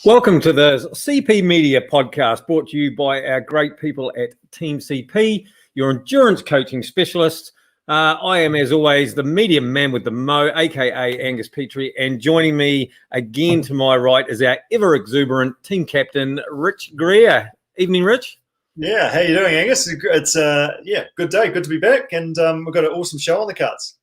Welcome to the CP Media podcast, brought to you by our great people at Team CP, your endurance coaching specialist. I am, as always, the medium man with the mo, aka Angus Petrie, and joining me again to my right is our ever exuberant team captain, Rich Greer. Evening, Rich. Yeah, how you doing, Angus? It's good day, good to be back, and we've got an awesome show on the cards.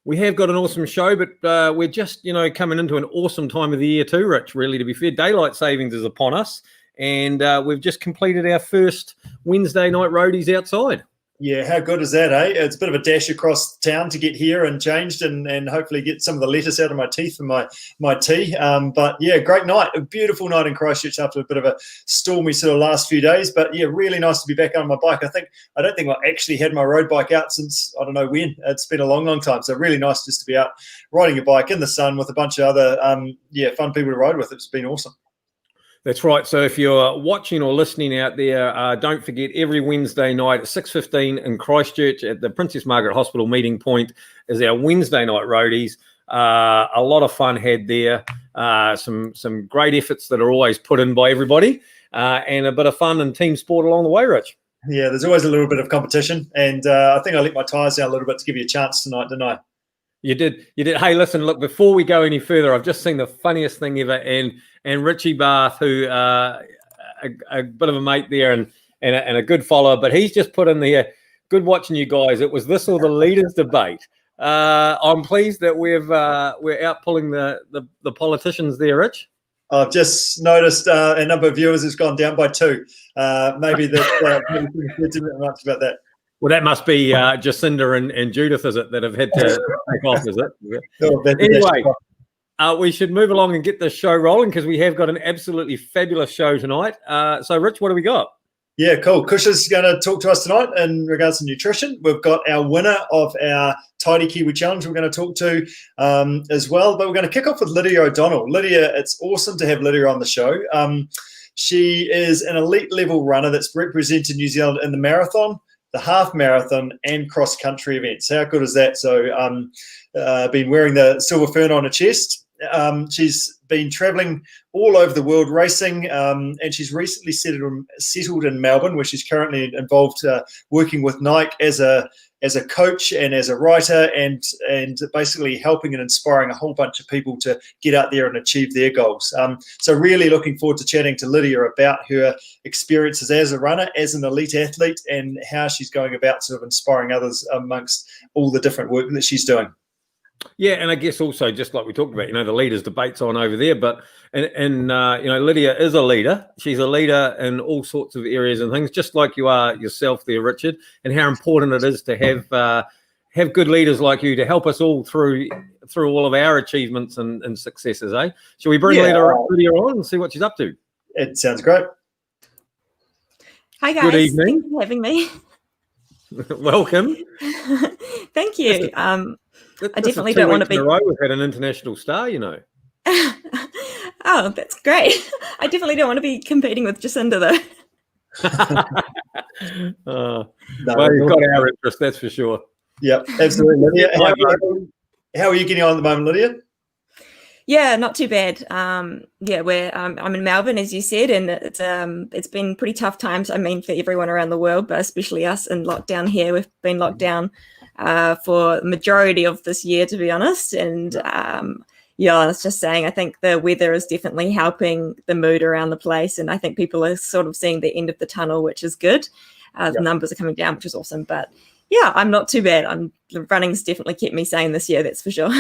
We have got an awesome show, but we're just, coming into an awesome time of the year too, Rich, really, to be fair. Daylight savings is upon us, and we've just completed our first Wednesday night roadies outside. Yeah, how good is that, eh? It's a bit of a dash across town to get here and changed and hopefully get some of the lettuce out of my teeth for my tea. But yeah, great night. A beautiful night in Christchurch after a bit of a stormy sort of last few days. But yeah, really nice to be back on my bike. I don't think I actually had my road bike out since, I don't know when. It's been a long, long time. So really nice just to be out riding a bike in the sun with a bunch of other fun people to ride with. It's been awesome. That's right. So if you're watching or listening out there, don't forget every Wednesday night at 6:15 in Christchurch at the Princess Margaret Hospital meeting point is our Wednesday night roadies. A lot of fun had there. Some great efforts that are always put in by everybody, and a bit of fun and team sport along the way, Rich. Yeah, there's always a little bit of competition, and I think I let my tyres down a little bit to give you a chance tonight, didn't I? You did. Hey, listen, look, before we go any further, I've just seen the funniest thing ever. And Richie Bath, who a bit of a mate there and a good follower, but he's just put in there, good watching you guys. It was this or the leaders debate. I'm pleased that we're out pulling the politicians there, Rich. I've just noticed a number of viewers has gone down by 2. Maybe that didn't much about that. Well, that must be Jacinda and Judith, is it, that have had to take off, is it? No, anyway, we should move along and get this show rolling because we have got an absolutely fabulous show tonight. So, Rich, what do we got? Yeah, cool. Kushla's going to talk to us tonight in regards to nutrition. We've got our winner of our Tidy Kiwi Challenge we're going to talk to as well. But we're going to kick off with Lydia O'Donnell. Lydia, it's awesome to have Lydia on the show. She is an elite level runner that's represented New Zealand in the marathon, the half marathon and cross country events. How good is that? So been wearing the silver fern on her chest. She's been traveling all over the world racing, and she's recently settled in Melbourne, where she's currently involved working with Nike as a coach and as a writer, and basically helping and inspiring a whole bunch of people to get out there and achieve their goals. So really looking forward to chatting to Lydia about her experiences as a runner, as an elite athlete, and how she's going about sort of inspiring others amongst all the different work that she's doing. Yeah, and I guess also, just like we talked about, the leaders debate's on over there, but and Lydia is a leader. She's a leader in all sorts of areas and things, just like you are yourself there, Richard, and how important it is to have good leaders like you to help us all through all of our achievements and successes, eh? Shall we bring Lydia on and see what she's up to? It sounds great. Hi, guys. Good evening. Thanks for having me. Welcome. Thank you. I definitely don't want to be. In a row, we've had an international star, Oh, that's great. I definitely don't want to be competing with Jacinda, though. Well, you've got our interest, that's for sure. Yep, absolutely. Lydia, how are you getting on at the moment, Lydia? Yeah, not too bad. I'm in Melbourne, as you said, and it's been pretty tough times. I mean, for everyone around the world, but especially us in lockdown here. We've been locked down for the majority of this year, to be honest. And I was just saying, I think the weather is definitely helping the mood around the place, and I think people are sort of seeing the end of the tunnel, which is good. The numbers are coming down, which is awesome. But yeah, I'm not too bad. The running's definitely kept me sane this year, that's for sure.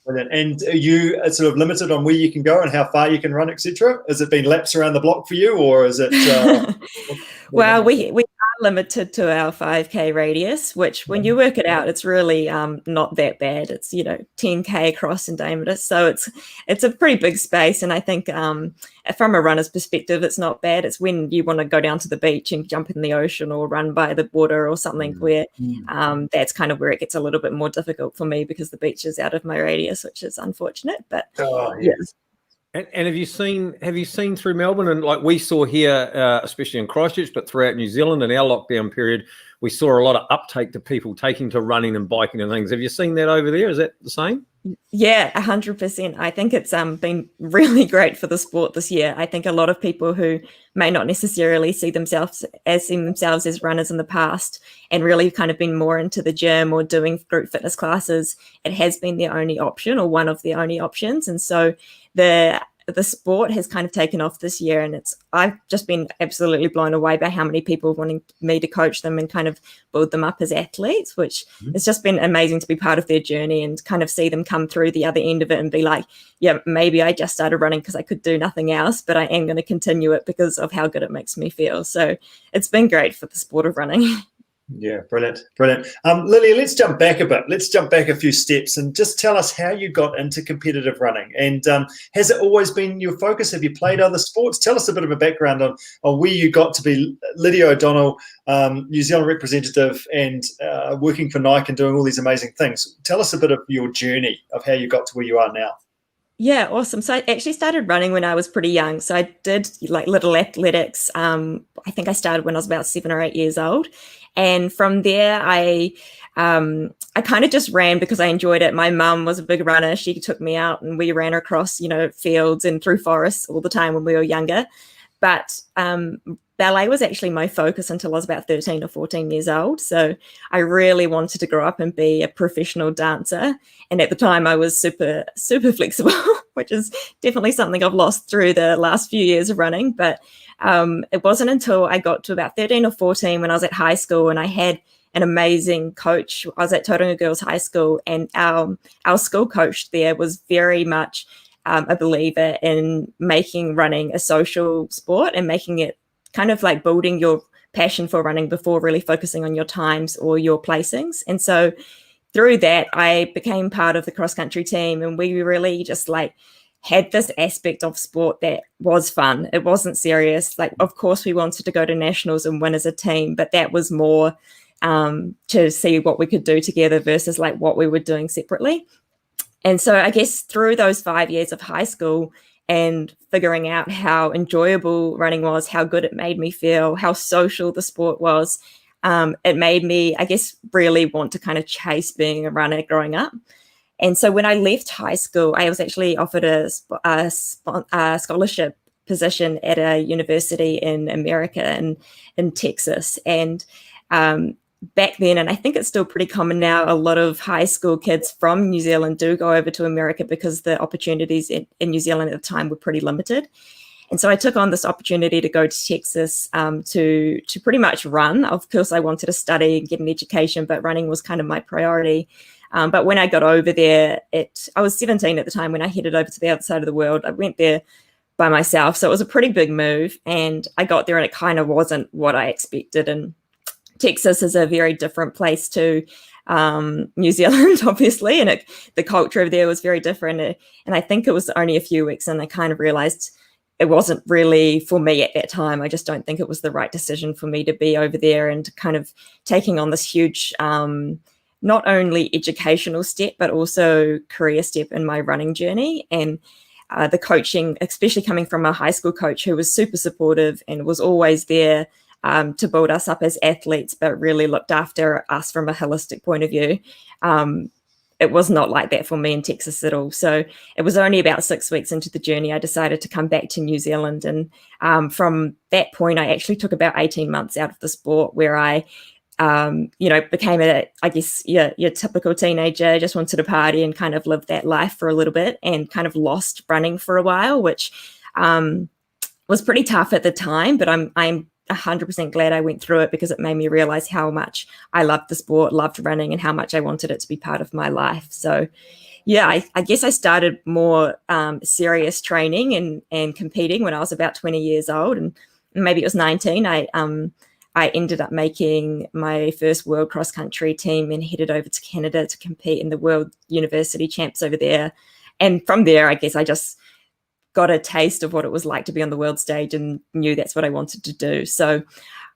Brilliant. And are you sort of limited on where you can go and how far you can run, etc.? Has it been laps around the block for you, or is it? Well, we are limited to our 5K radius, which when you work it out, it's really not that bad. It's 10K across in diameter, so it's a pretty big space. And I think from a runner's perspective, it's not bad. It's when you want to go down to the beach and jump in the ocean or run by the water or something where that's kind of where it gets a little bit more difficult for me, because the beach is out of my radius, which is unfortunate. But yes. And have you seen through Melbourne, and like we saw here, especially in Christchurch, but throughout New Zealand in our lockdown period, we saw a lot of uptake to people taking to running and biking and things. Have you seen that over there? Is that the same? Yeah, 100%. I think it's been really great for the sport this year. I think a lot of people who may not necessarily see themselves as runners in the past and really kind of been more into the gym or doing group fitness classes, it has been their only option or one of the only options. And so the sport has kind of taken off this year, and I've just been absolutely blown away by how many people wanting me to coach them and kind of build them up as athletes, which it's just been amazing to be part of their journey and kind of see them come through the other end of it and be like, yeah, maybe I just started running because I could do nothing else, but I am going to continue it because of how good it makes me feel. So it's been great for the sport of running. Yeah, brilliant. Lydia, let's jump back a bit. Let's jump back a few steps and just tell us how you got into competitive running. And has it always been your focus? Have you played other sports? Tell us a bit of a background on where you got to be Lydia O'Donnell, New Zealand representative, and working for Nike and doing all these amazing things. Tell us a bit of your journey of how you got to where you are now. Yeah, awesome. So I actually started running when I was pretty young. So I did like little athletics. I think I started when I was about 7 or 8 years old. And from there, I kind of just ran because I enjoyed it. My mum was a big runner. She took me out and we ran across, fields and through forests all the time when we were younger. But ballet was actually my focus until I was about 13 or 14 years old. So I really wanted to grow up and be a professional dancer. And at the time I was super, super flexible, which is definitely something I've lost through the last few years of running. But it wasn't until I got to about 13 or 14 when I was at high school and I had an amazing coach. I was at Tauranga Girls High School, and our school coach there was very much a believer in making running a social sport and making it kind of like building your passion for running before really focusing on your times or your placings. And so through that, I became part of the cross-country team, and we really just like had this aspect of sport that was fun. It wasn't serious. Like, of course, we wanted to go to nationals and win as a team, but that was more to see what we could do together versus like what we were doing separately. And so I guess through those 5 years of high school and figuring out how enjoyable running was, how good it made me feel, how social the sport was, it made me, I guess, really want to kind of chase being a runner growing up. And so when I left high school, I was actually offered a scholarship position at a university in America, in Texas. And back then, and I think it's still pretty common now, a lot of high school kids from New Zealand do go over to America because the opportunities in New Zealand at the time were pretty limited. And so I took on this opportunity to go to Texas to pretty much run. Of course, I wanted to study and get an education, but running was kind of my priority. But when I got over there, I was 17 at the time when I headed over to the other side of the world. I went there by myself. So it was a pretty big move. And I got there and it kind of wasn't what I expected. And Texas is a very different place to New Zealand, obviously. And the culture over there was very different. And I think it was only a few weeks and I kind of realized it wasn't really for me at that time. I just don't think it was the right decision for me to be over there and kind of taking on this huge not only educational step, but also career step in my running journey. And the coaching, especially coming from a high school coach who was super supportive and was always there to build us up as athletes, but really looked after us from a holistic point of view. It was not like that for me in Texas at all. So it was only about 6 weeks into the journey, I decided to come back to New Zealand. And from that point, I actually took about 18 months out of the sport where I became your typical teenager, just wanted to party and kind of live that life for a little bit and kind of lost running for a while, which was pretty tough at the time, but I'm 100% glad I went through it because it made me realize how much I loved the sport, loved running, and how much I wanted it to be part of my life. So yeah, I guess I started more serious training and competing when I was about 20 years old, and maybe it was 19. I ended up making my first world cross country team and headed over to Canada to compete in the World University Champs over there. And from there, I guess I just got a taste of what it was like to be on the world stage and knew that's what I wanted to do. So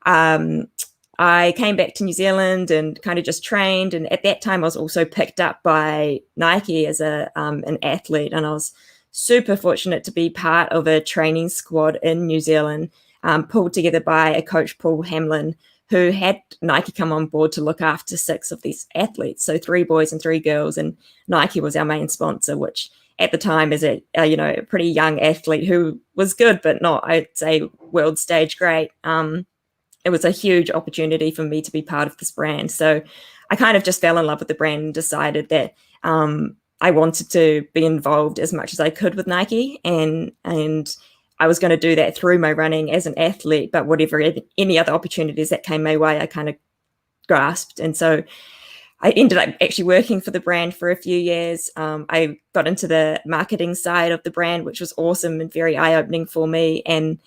I came back to New Zealand and kind of just trained. And at that time, I was also picked up by Nike as an athlete. And I was super fortunate to be part of a training squad in New Zealand, pulled together by a coach, Paul Hamlin, who had Nike come on board to look after 6 of these athletes. So 3 boys and 3 girls, and Nike was our main sponsor, which at the time is a pretty young athlete who was good, but not, I'd say, world stage great. It was a huge opportunity for me to be part of this brand. So I kind of just fell in love with the brand and decided that I wanted to be involved as much as I could with Nike, and I was going to do that through my running as an athlete, but whatever any other opportunities that came my way, I kind of grasped. And so I ended up actually working for the brand for a few years. I got into the marketing side of the brand, which was awesome and very eye-opening for me. And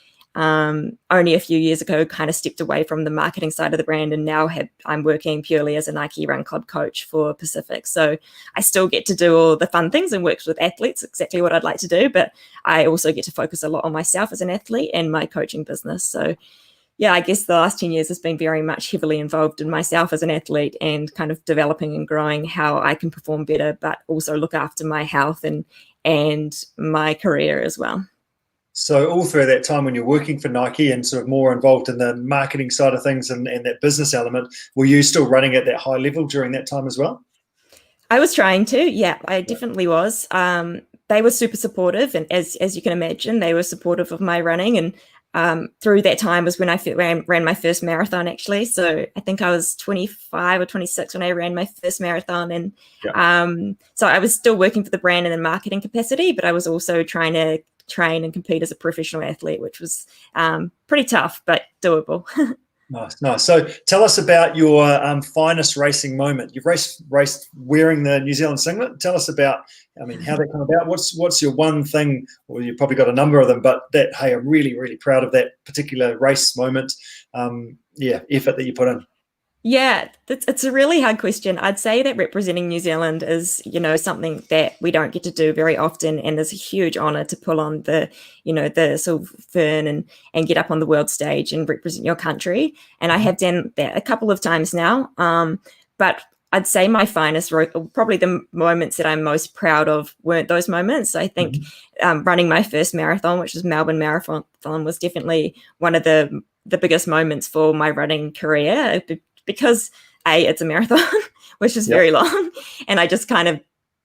only a few years ago, kind of stepped away from the marketing side of the brand, and now I'm working purely as a Nike Run Club coach for Pacific. So I still get to do all the fun things and work with athletes, exactly what I'd like to do, but I also get to focus a lot on myself as an athlete and my coaching business. So yeah, I guess the last 10 years has been very much heavily involved in myself as an athlete and kind of developing and growing how I can perform better, but also look after my health and my career as well. So all through that time when you're working for Nike and sort of more involved in the marketing side of things and that business element, were you still running at that high level during that time as well? I was trying to, yeah, I definitely was. They were super supportive, and as you can imagine, they were supportive of my running. And through that time was when I ran my first marathon, actually. So I think I was 25 or 26 when I ran my first marathon. And so I was still working for the brand in a marketing capacity, but I was also trying to train and compete as a professional athlete, which was pretty tough, but doable. Nice. So tell us about your finest racing moment. You've raced wearing the New Zealand singlet. Tell us about, how that came about. What's your one thing, or you've probably got a number of them, but that, hey, I'm really, really proud of that particular race moment, effort that you put in. Yeah, it's a really hard question. I'd say that representing New Zealand is, something that we don't get to do very often, and there's a huge honor to pull on the silver fern and get up on the world stage and represent your country. And I have done that a couple of times now. But I'd say my finest, probably the moments that I'm most proud of weren't those moments. I think running my first marathon, which was Melbourne Marathon, was definitely one of the biggest moments for my running career, because it's a marathon, which is very long, and I just kind of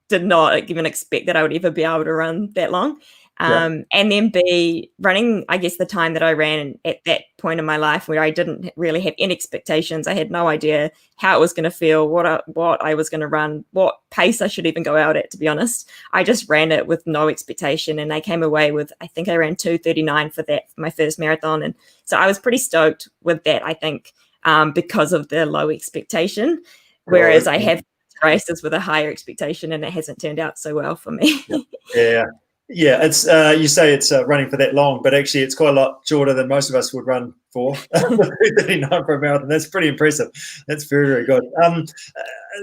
did not even expect that I would ever be able to run that long. And then B, running, I guess the time that I ran at that point in my life where I didn't really have any expectations. I had no idea how it was going to feel, what I was going to run, what pace I should even go out at, to be honest. I just ran it with no expectation, and I came away with, I think I ran 2:39 for my first marathon. And so I was pretty stoked with that, I think, because of the low expectation, whereas I have races with a higher expectation, and it hasn't turned out so well for me. It's you say it's running for that long, but actually it's quite a lot shorter than most of us would run for. 2:39 for a marathon. That's pretty impressive. That's very, very good.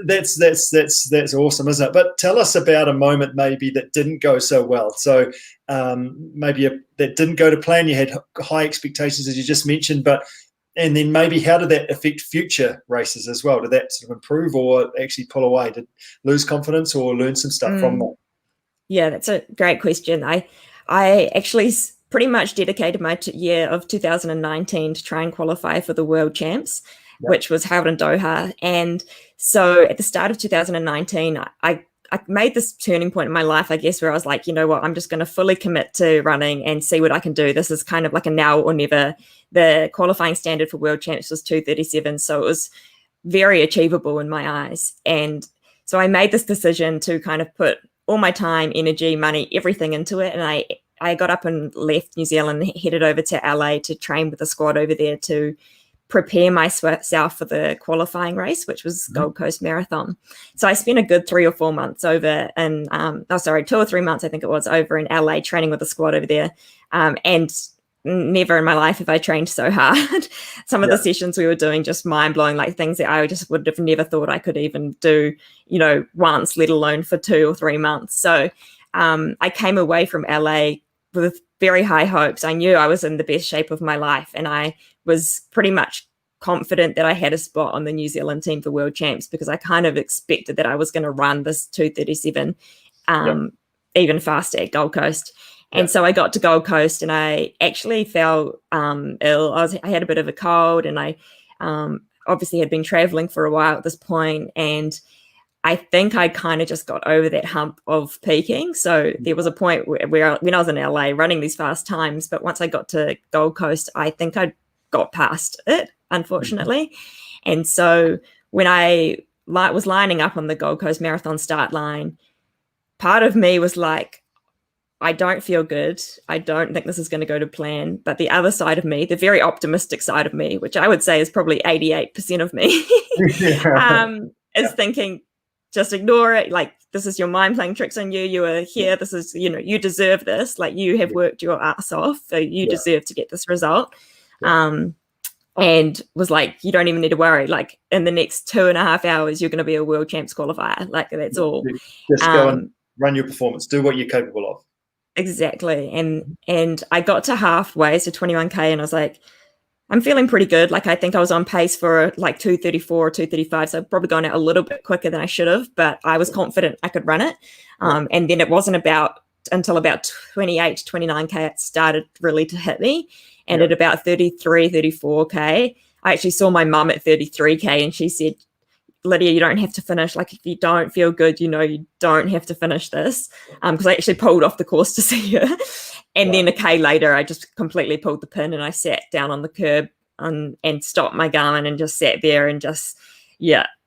That's awesome, isn't it? But tell us about a moment maybe that didn't go so well. So maybe that didn't go to plan. You had high expectations, as you just mentioned, and then maybe how did that affect future races as well? Did that sort of improve or actually pull away? Did lose confidence or learn some stuff from that? Yeah, that's a great question. I actually pretty much dedicated my year of 2019 to try and qualify for the World Champs, which was held in Doha. And so at the start of 2019, I made this turning point in my life, I guess, where I was like, you know what, I'm just going to fully commit to running and see what I can do. This is kind of like a now or never. The qualifying standard for World Champs was 2:37, so it was very achievable in my eyes. And so I made this decision to kind of put all my time, energy, money, everything into it. And I got up and left New Zealand, headed over to LA to train with the squad over there to prepare myself for the qualifying race, which was Gold Coast Marathon. So I spent a good 3 or 4 months over in, 2 or 3 months, I think it was, over in LA training with the squad over there. And never in my life have I trained so hard. Some of the sessions we were doing, just mind blowing, like things that I just would have never thought I could even do, once, let alone for 2 or 3 months. So I came away from LA with very high hopes. I knew I was in the best shape of my life, and I was pretty much confident that I had a spot on the New Zealand team for World Champs, because I kind of expected that I was going to run this 2:37 even faster at Gold Coast. And so I got to Gold Coast and I actually fell ill. I had a bit of a cold, and I Obviously had been traveling for a while at this point, and I think I kind of just got over that hump of peaking. So there was a point where when I was in LA running these fast times, but once I got to Gold Coast, I think I got past it, unfortunately. And so when I was lining up on the Gold Coast Marathon start line, part of me was like, I don't feel good. I don't think this is going to go to plan. But the other side of me, the very optimistic side of me, which I would say is probably 88% of me, is thinking, just ignore it. Like, this is your mind playing tricks on you. You are here. This is, you deserve this. Like, you have worked your ass off. So you deserve to get this result. And was like, you don't even need to worry. Like, in the next 2.5 hours, you're going to be a world champs qualifier. Like, that's all. Just go and run your performance. Do what you're capable of. Exactly. And I got to halfway, so 21K, and I was like, I'm feeling pretty good. Like, I think I was on pace for like 234 or 235. So I've probably gone out a little bit quicker than I should have, but I was confident I could run it. And then it wasn't until about 28, 29K, it started really to hit me. And at about 33, 34K, I actually saw my mum at 33K, and she said, Lydia, you don't have to finish. Like, if you don't feel good, you don't have to finish this. Because I actually pulled off the course to see her. And then a K later, I just completely pulled the pin, and I sat down on the curb and stopped my Garmin and just sat there and just,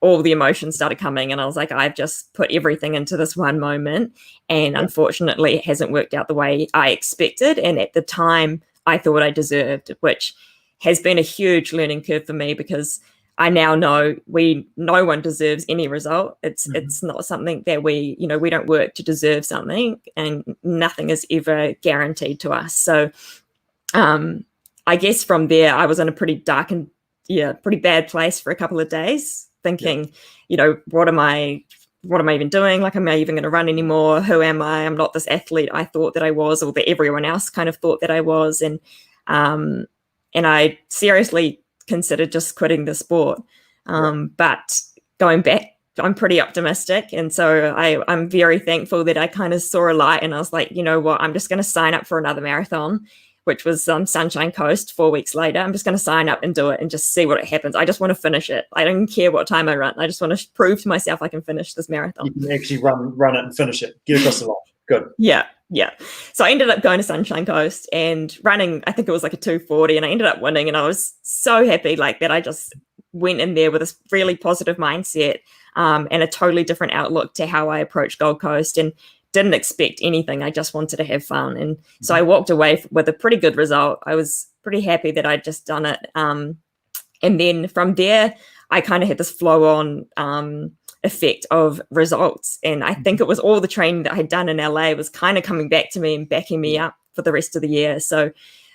all the emotions started coming. And I was like, I've just put everything into this one moment. And unfortunately, it hasn't worked out the way I expected. And at the time, I thought I deserved, which has been a huge learning curve for me, because I now know no one deserves any result. It's not something that we don't work to deserve something, and nothing is ever guaranteed to us. So I guess from there, I was in a pretty dark and pretty bad place for a couple of days, thinking, what am I even doing? Like, am I even going to run anymore? Who am I? I'm not this athlete I thought that I was, or that everyone else kind of thought that I was. And I seriously considered just quitting the sport. But going back, I'm pretty optimistic. And so I'm very thankful that I kind of saw a light, and I was like, you know what, I'm just going to sign up for another marathon, which was Sunshine Coast 4 weeks later. I'm just going to sign up and do it and just see what happens. I just want to finish it. I don't care what time I run. I just want to prove to myself I can finish this marathon. You can actually run it and finish it. Get across the line. Good. Yeah. So I ended up going to Sunshine Coast and running, I think it was like a 240, and I ended up winning. And I was so happy like that. I just went in there with this really positive mindset and a totally different outlook to how I approached Gold Coast, and didn't expect anything. I just wanted to have fun. And so I walked away with a pretty good result. I was pretty happy that I'd just done it. And then from there, I kind of had this flow on effect of results. And I think it was all the training that I'd done in LA was kind of coming back to me and backing me up for the rest of the year. So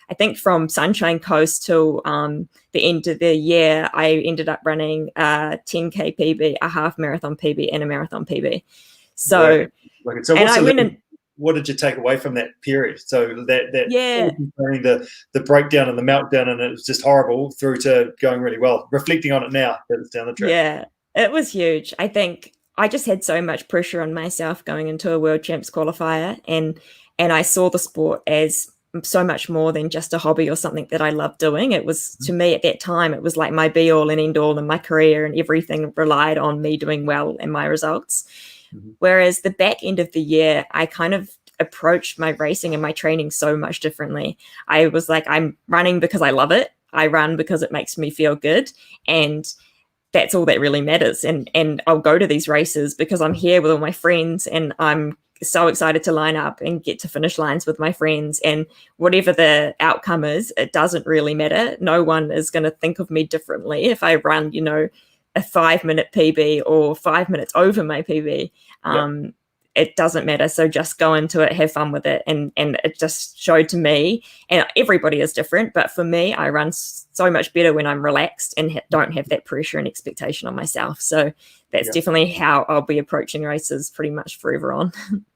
I think from Sunshine Coast till the end of the year, I ended up running a 10K PB, a half marathon PB, and a marathon PB. So, what did you take away from that period? So the breakdown and the meltdown, and it was just horrible, through to going really well. Reflecting on it now, that it's down the track. Yeah, it was huge. I think I just had so much pressure on myself going into a World Champs qualifier, and I saw the sport as so much more than just a hobby or something that I loved doing. It was, to me at that time, it was like my be all and end all in my career, and everything relied on me doing well and my results. Whereas the back end of the year, I kind of approached my racing and my training so much differently. I was like, I'm running because I love it. I run because it makes me feel good. And that's all that really matters. And I'll go to these races because I'm here with all my friends, and I'm so excited to line up and get to finish lines with my friends. And whatever the outcome is, it doesn't really matter. No one is going to think of me differently if I run, a 5-minute PB or 5 minutes over my PB. It doesn't matter. So just go into it, have fun with it. And it just showed to me, and everybody is different, but for me, I run so much better when I'm relaxed and don't have that pressure and expectation on myself. So that's definitely how I'll be approaching races pretty much forever on.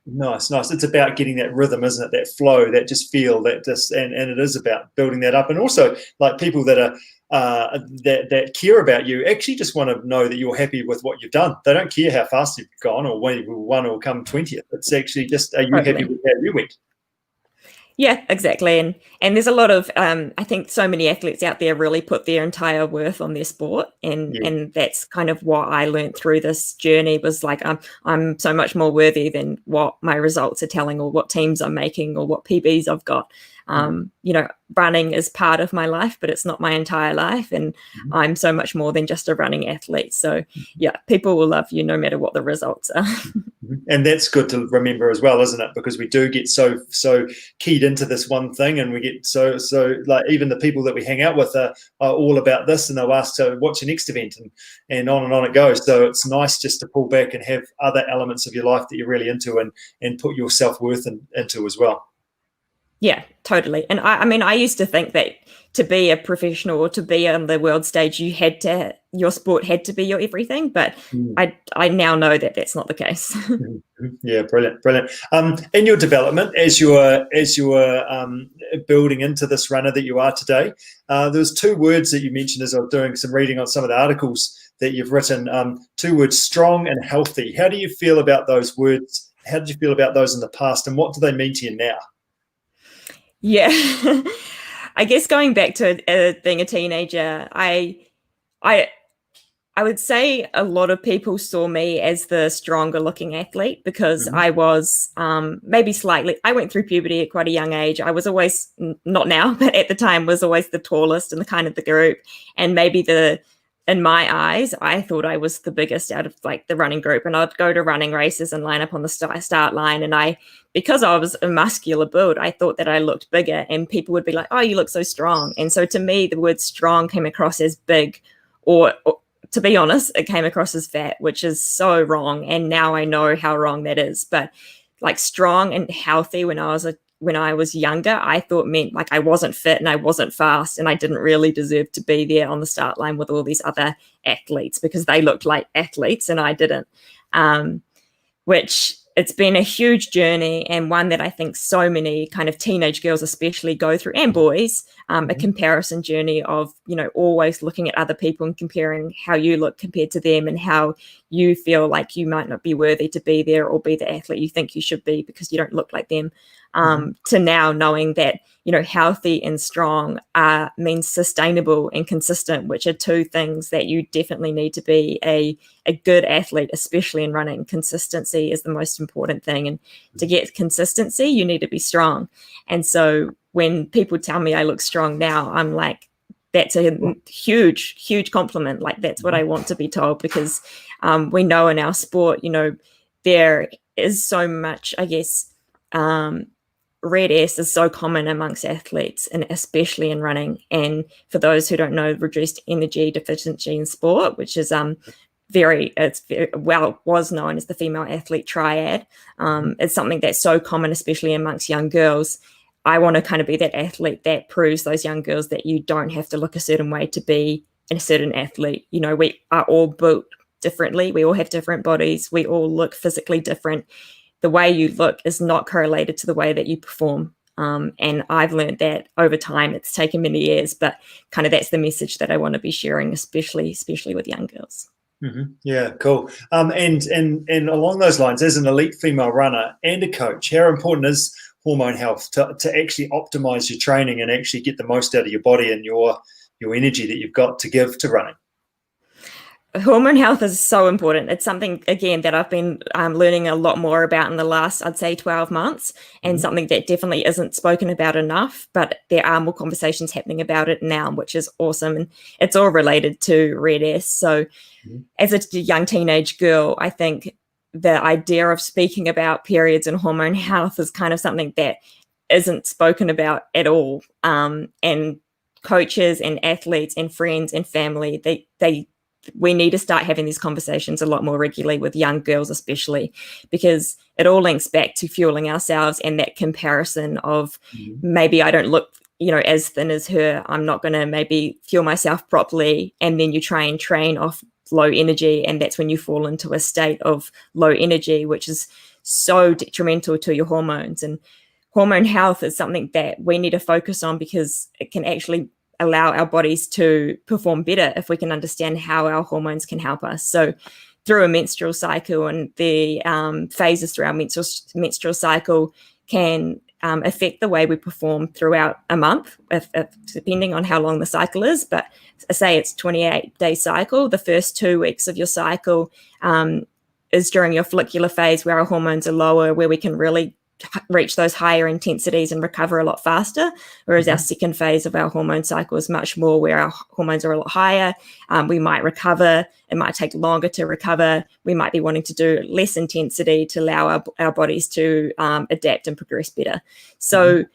Nice. It's about getting that rhythm, isn't it? That flow, that just feel, that just, and it is about building that up. And also, like, people that are that care about you actually just want to know that you're happy with what you've done. They don't care how fast you've gone or when you won or come 20th. It's actually just, are you happy with how you went? Yeah, exactly. And there's a lot of I think so many athletes out there really put their entire worth on their sport, and that's kind of what I learned through this journey was like I'm so much more worthy than what my results are telling or what teams I'm making or what PBs I've got. You know, running is part of my life, but it's not my entire life, and I'm so much more than just a running athlete. So yeah, people will love you no matter what the results are. And that's good to remember as well, isn't it? Because we do get so keyed into this one thing, and we get so like even the people that we hang out with are all about this, and they'll ask, so what's your next event, and on it goes. So it's nice just to pull back and have other elements of your life that you're really into and put your self-worth into as well. Yeah, totally. And I mean, I used to think that to be a professional or to be on the world stage, your sport had to be your everything. But I now know that that's not the case. Yeah, brilliant. In your development, as you were building into this runner that you are today, there was 2 words that you mentioned as I was doing some reading on some of the articles that you've written. 2 words: strong and healthy. How do you feel about those words? How did you feel about those in the past, and what do they mean to you now? Yeah, I guess going back to being a teenager, I would say a lot of people saw me as the stronger looking athlete because I was maybe slightly, I went through puberty at quite a young age. I was always, not now, but at the time was always the tallest in the kind of the group. And maybe in my eyes, I thought I was the biggest out of like the running group, and I'd go to running races and line up on the start line. And because I was a muscular build, I thought that I looked bigger, and people would be like, "Oh, you look so strong." And so to me, the word strong came across as big, or to be honest, it came across as fat, which is so wrong. And now I know how wrong that is. But like strong and healthy when I was younger, I thought meant like I wasn't fit and I wasn't fast and I didn't really deserve to be there on the start line with all these other athletes because they looked like athletes and I didn't. Which it's been a huge journey, and one that I think so many kind of teenage girls especially go through, and boys, a comparison journey of, you know, always looking at other people and comparing how you look compared to them and how you feel like you might not be worthy to be there or be the athlete you think you should be because you don't look like them. To now knowing that, you know, healthy and strong means sustainable and consistent, which are 2 things that you definitely need to be a good athlete, especially in running. Consistency is the most important thing. And to get consistency, you need to be strong. And so when people tell me I look strong now, I'm like, that's a huge, huge compliment. Like that's what I want to be told, because we know in our sport, you know, there is so much, I guess, red S is so common amongst athletes, and especially in running. And for those who don't know, reduced energy deficiency in sport, which is was known as the female athlete triad. It's something that's so common, especially amongst young girls. I want to kind of be that athlete that proves those young girls that you don't have to look a certain way to be a certain athlete. You know, we are all built differently. We all have different bodies. We all look physically different. The way you look is not correlated to the way that you perform. And I've learned that over time. It's taken many years, but kind of that's the message that I want to be sharing, especially with young girls. Yeah, cool. And along those lines, as an elite female runner and a coach, how important is hormone health to actually optimize your training and actually get the most out of your body and your energy that you've got to give to running? Hormone health is so important. It's something, again, that I've been learning a lot more about in the last, I'd say, 12 months, and something that definitely isn't spoken about enough, but there are more conversations happening about it now, which is awesome. And it's all related to red S. So as a young teenage girl, I think the idea of speaking about periods and hormone health is kind of something that isn't spoken about at all. And coaches and athletes and friends and family, we need to start having these conversations a lot more regularly with young girls, especially because it all links back to fueling ourselves and that comparison of maybe I don't look, you know, as thin as her. I'm not going to maybe fuel myself properly. And then you try and train off low energy. And that's when you fall into a state of low energy, which is so detrimental to your hormones. And hormone health is something that we need to focus on because it can actually allow our bodies to perform better if we can understand how our hormones can help us. So through a menstrual cycle and the phases through our menstrual cycle can affect the way we perform throughout a month, if depending on how long the cycle is. But say it's 28-day cycle, the first 2 weeks of your cycle is during your follicular phase, where our hormones are lower, where we can really reach those higher intensities and recover a lot faster. Whereas our second phase of our hormone cycle is much more where our hormones are a lot higher. We might recover. It might take longer to recover. We might be wanting to do less intensity to allow our bodies to adapt and progress better. So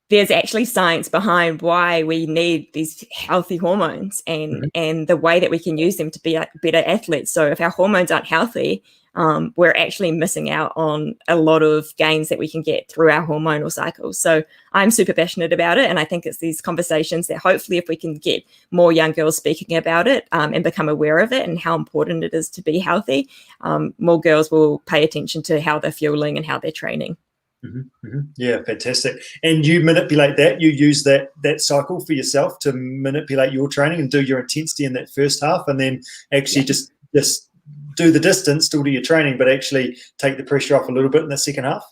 there's actually science behind why we need these healthy hormones and the way that we can use them to be better athletes. So if our hormones aren't healthy, we're actually missing out on a lot of gains that we can get through our hormonal cycles. So I'm super passionate about it. And I think it's these conversations that hopefully if we can get more young girls speaking about it and become aware of it and how important it is to be healthy, more girls will pay attention to how they're fueling and how they're training. Yeah, fantastic. And you manipulate that, you use that cycle for yourself to manipulate your training and do your intensity in that first half, and then actually just do the distance, still do your training, but actually take the pressure off a little bit in the second half?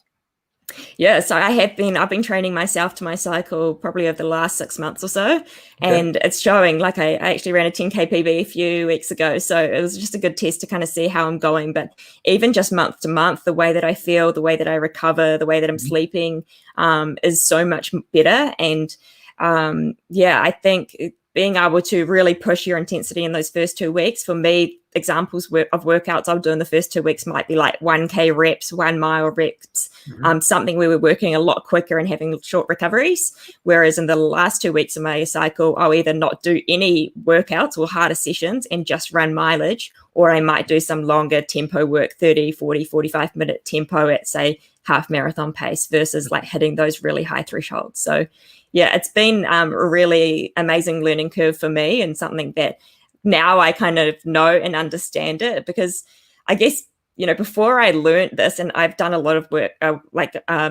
Yeah, so I've been training myself to my cycle probably over the last 6 months or so, and it's showing. Like I actually ran a 10K PB a few weeks ago, so it was just a good test to kind of see how I'm going. But even just month to month, the way that I feel, the way that I recover, the way that I'm sleeping is so much better. And I think being able to really push your intensity in those first 2 weeks, for me, examples of workouts I'll do in the first 2 weeks might be like 1K reps, 1 mile reps, something where we're working a lot quicker and having short recoveries. Whereas in the last 2 weeks of my cycle, I'll either not do any workouts or harder sessions and just run mileage, or I might do some longer tempo work, 30, 40, 45-minute tempo at, say, half marathon pace versus like hitting those really high thresholds. So yeah, it's been a really amazing learning curve for me, and something that now I kind of know and understand it, because I guess, before I learned this, and I've done a lot of work,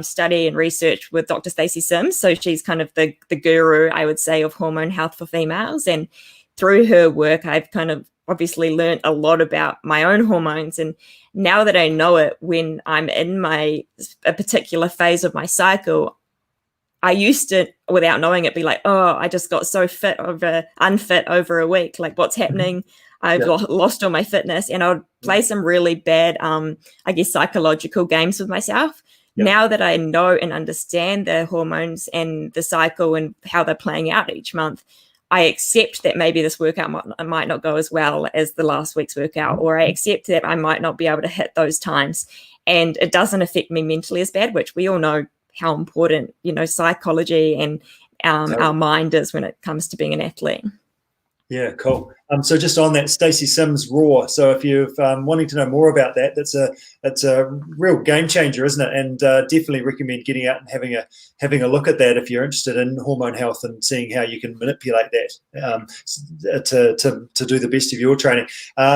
study and research with Dr. Stacey Sims. So she's kind of the guru, I would say, of hormone health for females. And through her work, I've kind of obviously learned a lot about my own hormones. And now that I know it, when I'm in a particular phase of my cycle, I used to, without knowing it, be like, oh, I just got so unfit over a week. Like, what's happening? I've lost all my fitness. And I would play some really bad, psychological games with myself. Now that I know and understand the hormones and the cycle and how they're playing out each month, I accept that maybe this workout might not go as well as the last week's workout, or I accept that I might not be able to hit those times. And it doesn't affect me mentally as bad, which we all know how important, psychology and our mind is when it comes to being an athlete. Yeah, cool. So just on that, Stacey Sims Raw. So if you're wanting to know more about that, it's a real game changer, isn't it? And definitely recommend getting out and having a look at that if you're interested in hormone health and seeing how you can manipulate that to do the best of your training.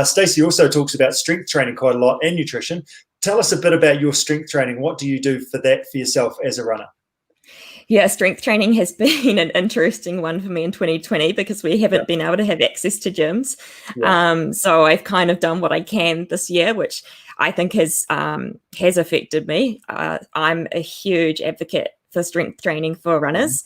Stacey also talks about strength training quite a lot and nutrition. Tell us a bit about your strength training. What do you do for yourself as a runner? Yeah, strength training has been an interesting one for me in 2020 because we haven't been able to have access to gyms. So I've kind of done what I can this year, which I think has affected me. I'm a huge advocate for strength training for runners.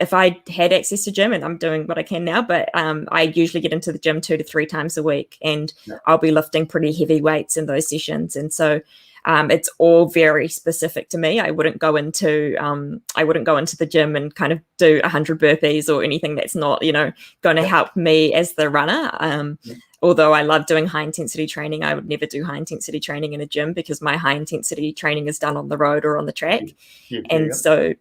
If I had access to gym, and I'm doing what I can now, but I usually get into the gym 2 to 3 times a week, and I'll be lifting pretty heavy weights in those sessions. And so it's all very specific to me. I wouldn't go into the gym and kind of do 100 burpees or anything that's not, going to help me as the runner. Although I love doing high intensity training, I would never do high intensity training in a gym because my high intensity training is done on the road or on the track. So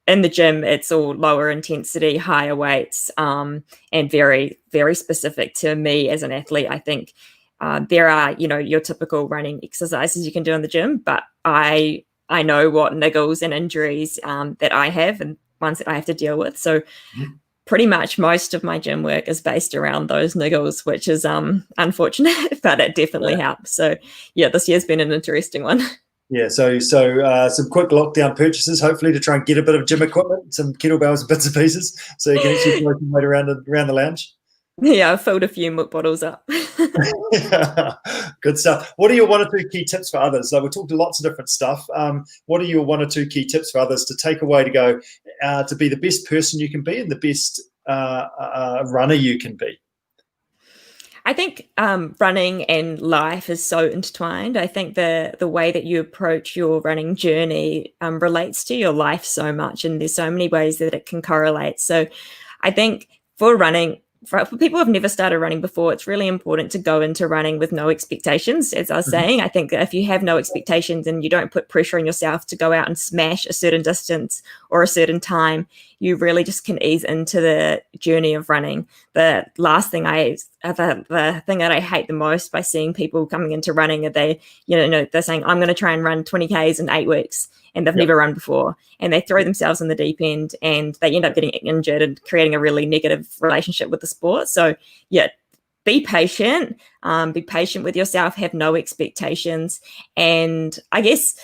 in the gym, it's all lower intensity, higher weights, and very, very specific to me as an athlete. I think there are, your typical running exercises you can do in the gym, but I know what niggles and injuries that I have and ones that I have to deal with. So pretty much most of my gym work is based around those niggles, which is unfortunate, but it definitely helps. So this year's been an interesting one. Yeah, so some quick lockdown purchases, hopefully, to try and get a bit of gym equipment, some kettlebells and bits and pieces, so you can actually work your way around the lounge. Yeah, I filled a few milk bottles up. Good stuff. What are your 1 or 2 key tips for others? Like, we talked lots of different stuff. What are your 1 or 2 key tips for others to take away to go to be the best person you can be and the best runner you can be? I think running and life is so intertwined. I think the way that you approach your running journey relates to your life so much, and there's so many ways that it can correlate. So I think for running, for people who have never started running before, it's really important to go into running with no expectations. As I was saying, I think that if you have no expectations and you don't put pressure on yourself to go out and smash a certain distance or a certain time, you really just can ease into the journey of running. The last thing the thing that I hate the most by seeing people coming into running are they're saying, I'm going to try and run 20 Ks in 8 weeks, and they've never run before, and they throw themselves in the deep end and they end up getting injured and creating a really negative relationship with the sport. So be patient with yourself, have no expectations. And I guess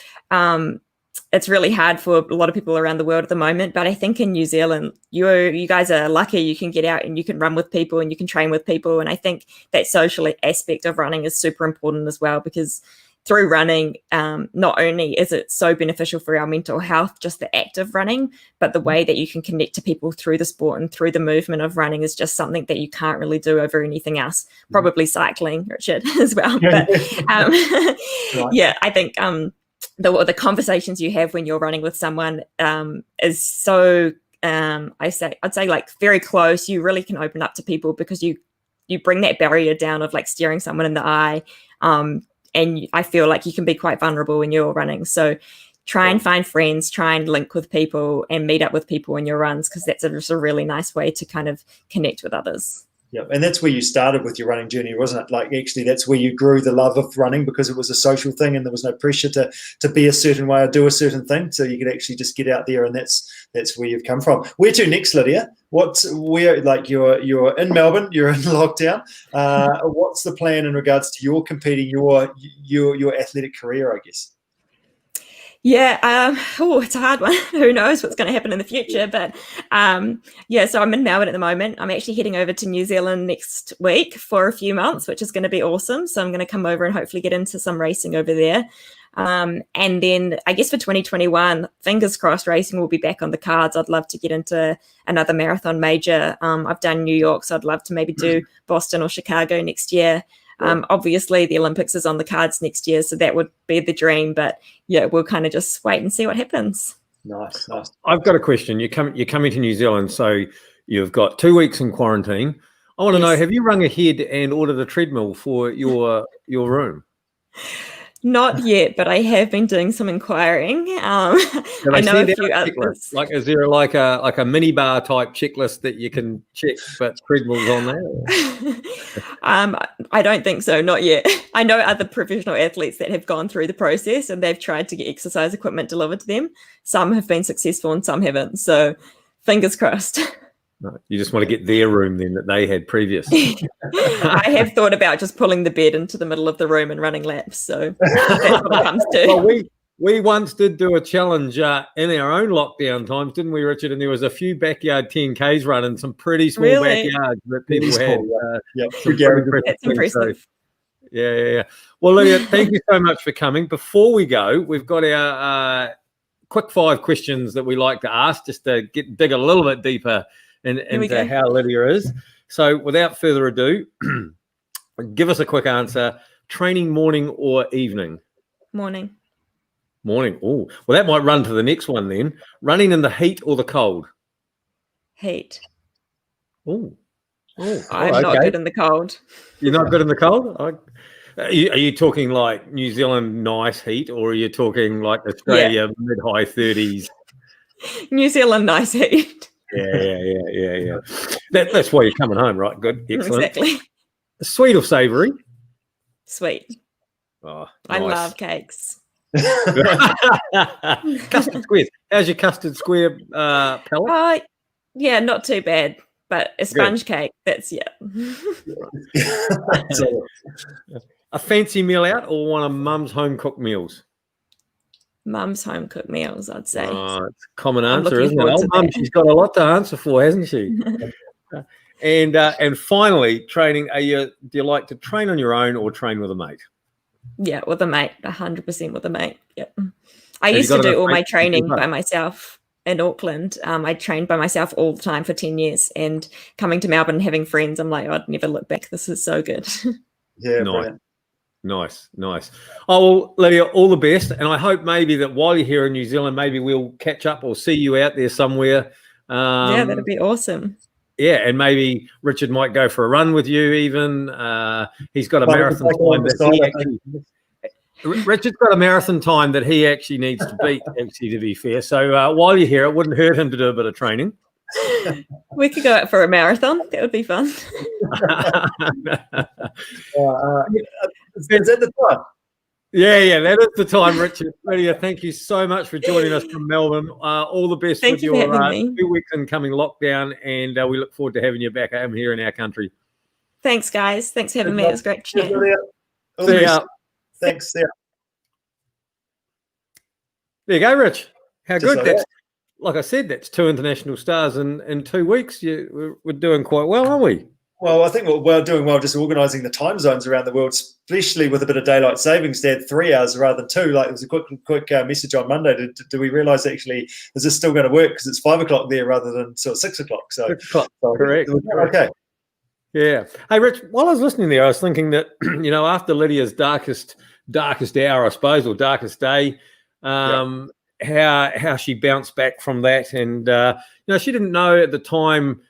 it's really hard for a lot of people around the world at the moment, but I think in New Zealand, you guys are lucky. You can get out and you can run with people and you can train with people. And I think that social aspect of running is super important as well, because through running, not only is it so beneficial for our mental health, just the act of running, but the way that you can connect to people through the sport and through the movement of running is just something that you can't really do over anything else. Probably cycling, Richard, as well. But I think the conversations you have when you're running with someone is so I'd say like very close. You really can open up to people because you bring that barrier down of like staring someone in the eye. And I feel like you can be quite vulnerable when you're running. So try and find friends, try and link with people and meet up with people in your runs, because that's just a really nice way to kind of connect with others. Yeah, and that's where you started with your running journey, wasn't it? Like, actually, that's where you grew the love of running, because it was a social thing and there was no pressure to be a certain way or do a certain thing. So you could actually just get out there, and that's where you've come from. Where to next, Lydia? You're in Melbourne, you're in lockdown. What's the plan in regards to your competing, your athletic career, I guess? Yeah, it's a hard one. Who knows what's going to happen in the future? But so I'm in Melbourne at the moment. I'm actually heading over to New Zealand next week for a few months, which is going to be awesome. So I'm going to come over and hopefully get into some racing over there. And then I guess for 2021, fingers crossed, racing will be back on the cards. I'd love to get into another marathon major. I've done New York, so I'd love to maybe do Boston or Chicago next year. Obviously the Olympics is on the cards next year, so that would be the dream, but we'll kind of just wait and see what happens. Nice. I've got a question. You're coming to New Zealand, so you've got 2 weeks in quarantine. I want to know, have you rung ahead and ordered a treadmill for your room? Not yet, but I have been doing some inquiring. I know a few others. Like, is there like a mini bar type checklist that you can check, but treadmills on there? I don't think so, not yet. I know other professional athletes that have gone through the process and they've tried to get exercise equipment delivered to them. Some have been successful and some haven't. So fingers crossed. No, you just want to get their room then that they had previously. I have thought about just pulling the bed into the middle of the room and running laps. So that's what it comes to. Well, we once did do a challenge in our own lockdown times, didn't we, Richard? And there was a few backyard 10Ks run in some pretty small backyards that people had. That's impressive. So, yeah. Well, Lydia, thank you so much for coming. Before we go, we've got our quick 5 questions that we like to ask, just to dig a little bit deeper into how Lydia is. So without further ado, give us a quick answer. Training morning or evening? Morning. Oh, well, that might run to the next one then. Running in the heat or the cold? Heat. Oh, I'm not good in the cold. You're not good in the cold? Are you talking like New Zealand nice heat, or are you talking like Australia mid-high 30s? New Zealand nice heat. Yeah. That's why you're coming home, right? Good, excellent. Exactly. Sweet or savoury? Sweet. Oh, I love cakes. Custard squares. How's your custard square palate? Yeah, not too bad. But a sponge cake, that's A fancy meal out or one of Mum's home cooked meals? Mum's home cooked meals, I'd say. Oh, it's a common answer, isn't it? Old Mum, she's got a lot to answer for, hasn't she? And finally, training. Do you like to train on your own or train with a mate? Yeah, with a mate, 100% with a mate. Yep. I used to do all my training by myself in Auckland. I trained by myself all the time for 10 years, and coming to Melbourne and having friends, I'm like, I'd never look back. This is so good. Yeah, nice. Brilliant. Nice. Oh, well, Lydia, all the best. And I hope maybe that while you're here in New Zealand, maybe we'll catch up or see you out there somewhere. Yeah, that'd be awesome. Yeah, and maybe Richard might go for a run with you even. He's got a marathon time that Richard's got a marathon time that he actually needs to beat, actually, to be fair. So while you're here, it wouldn't hurt him to do a bit of training. We could go out for a marathon. That would be fun. Is that the time? Yeah, that is the time, Richard. Lydia, thank you so much for joining us from Melbourne. All the best with your 2 weeks incoming lockdown, and we look forward to having you back home here in our country. Thanks, guys. Thanks for having me. It was great chat. See ya. Thanks. Yeah. There you go, Rich. How good. That's, like I said, that's 2 international stars in 2 weeks. We're doing quite well, aren't we? Well, I think we're doing well just organising the time zones around the world, especially with a bit of daylight savings. They had 3 hours rather than 2. Like, it was a quick message on Monday. Do we realise actually is this still going to work because it's 5 o'clock there rather than sort of 6 o'clock? So 6 o'clock, correct. Okay. Yeah. Hey, Rich, while I was listening there, I was thinking that, after Lydia's darkest hour, I suppose, or darkest day, how she bounced back from that. And, she didn't know at the time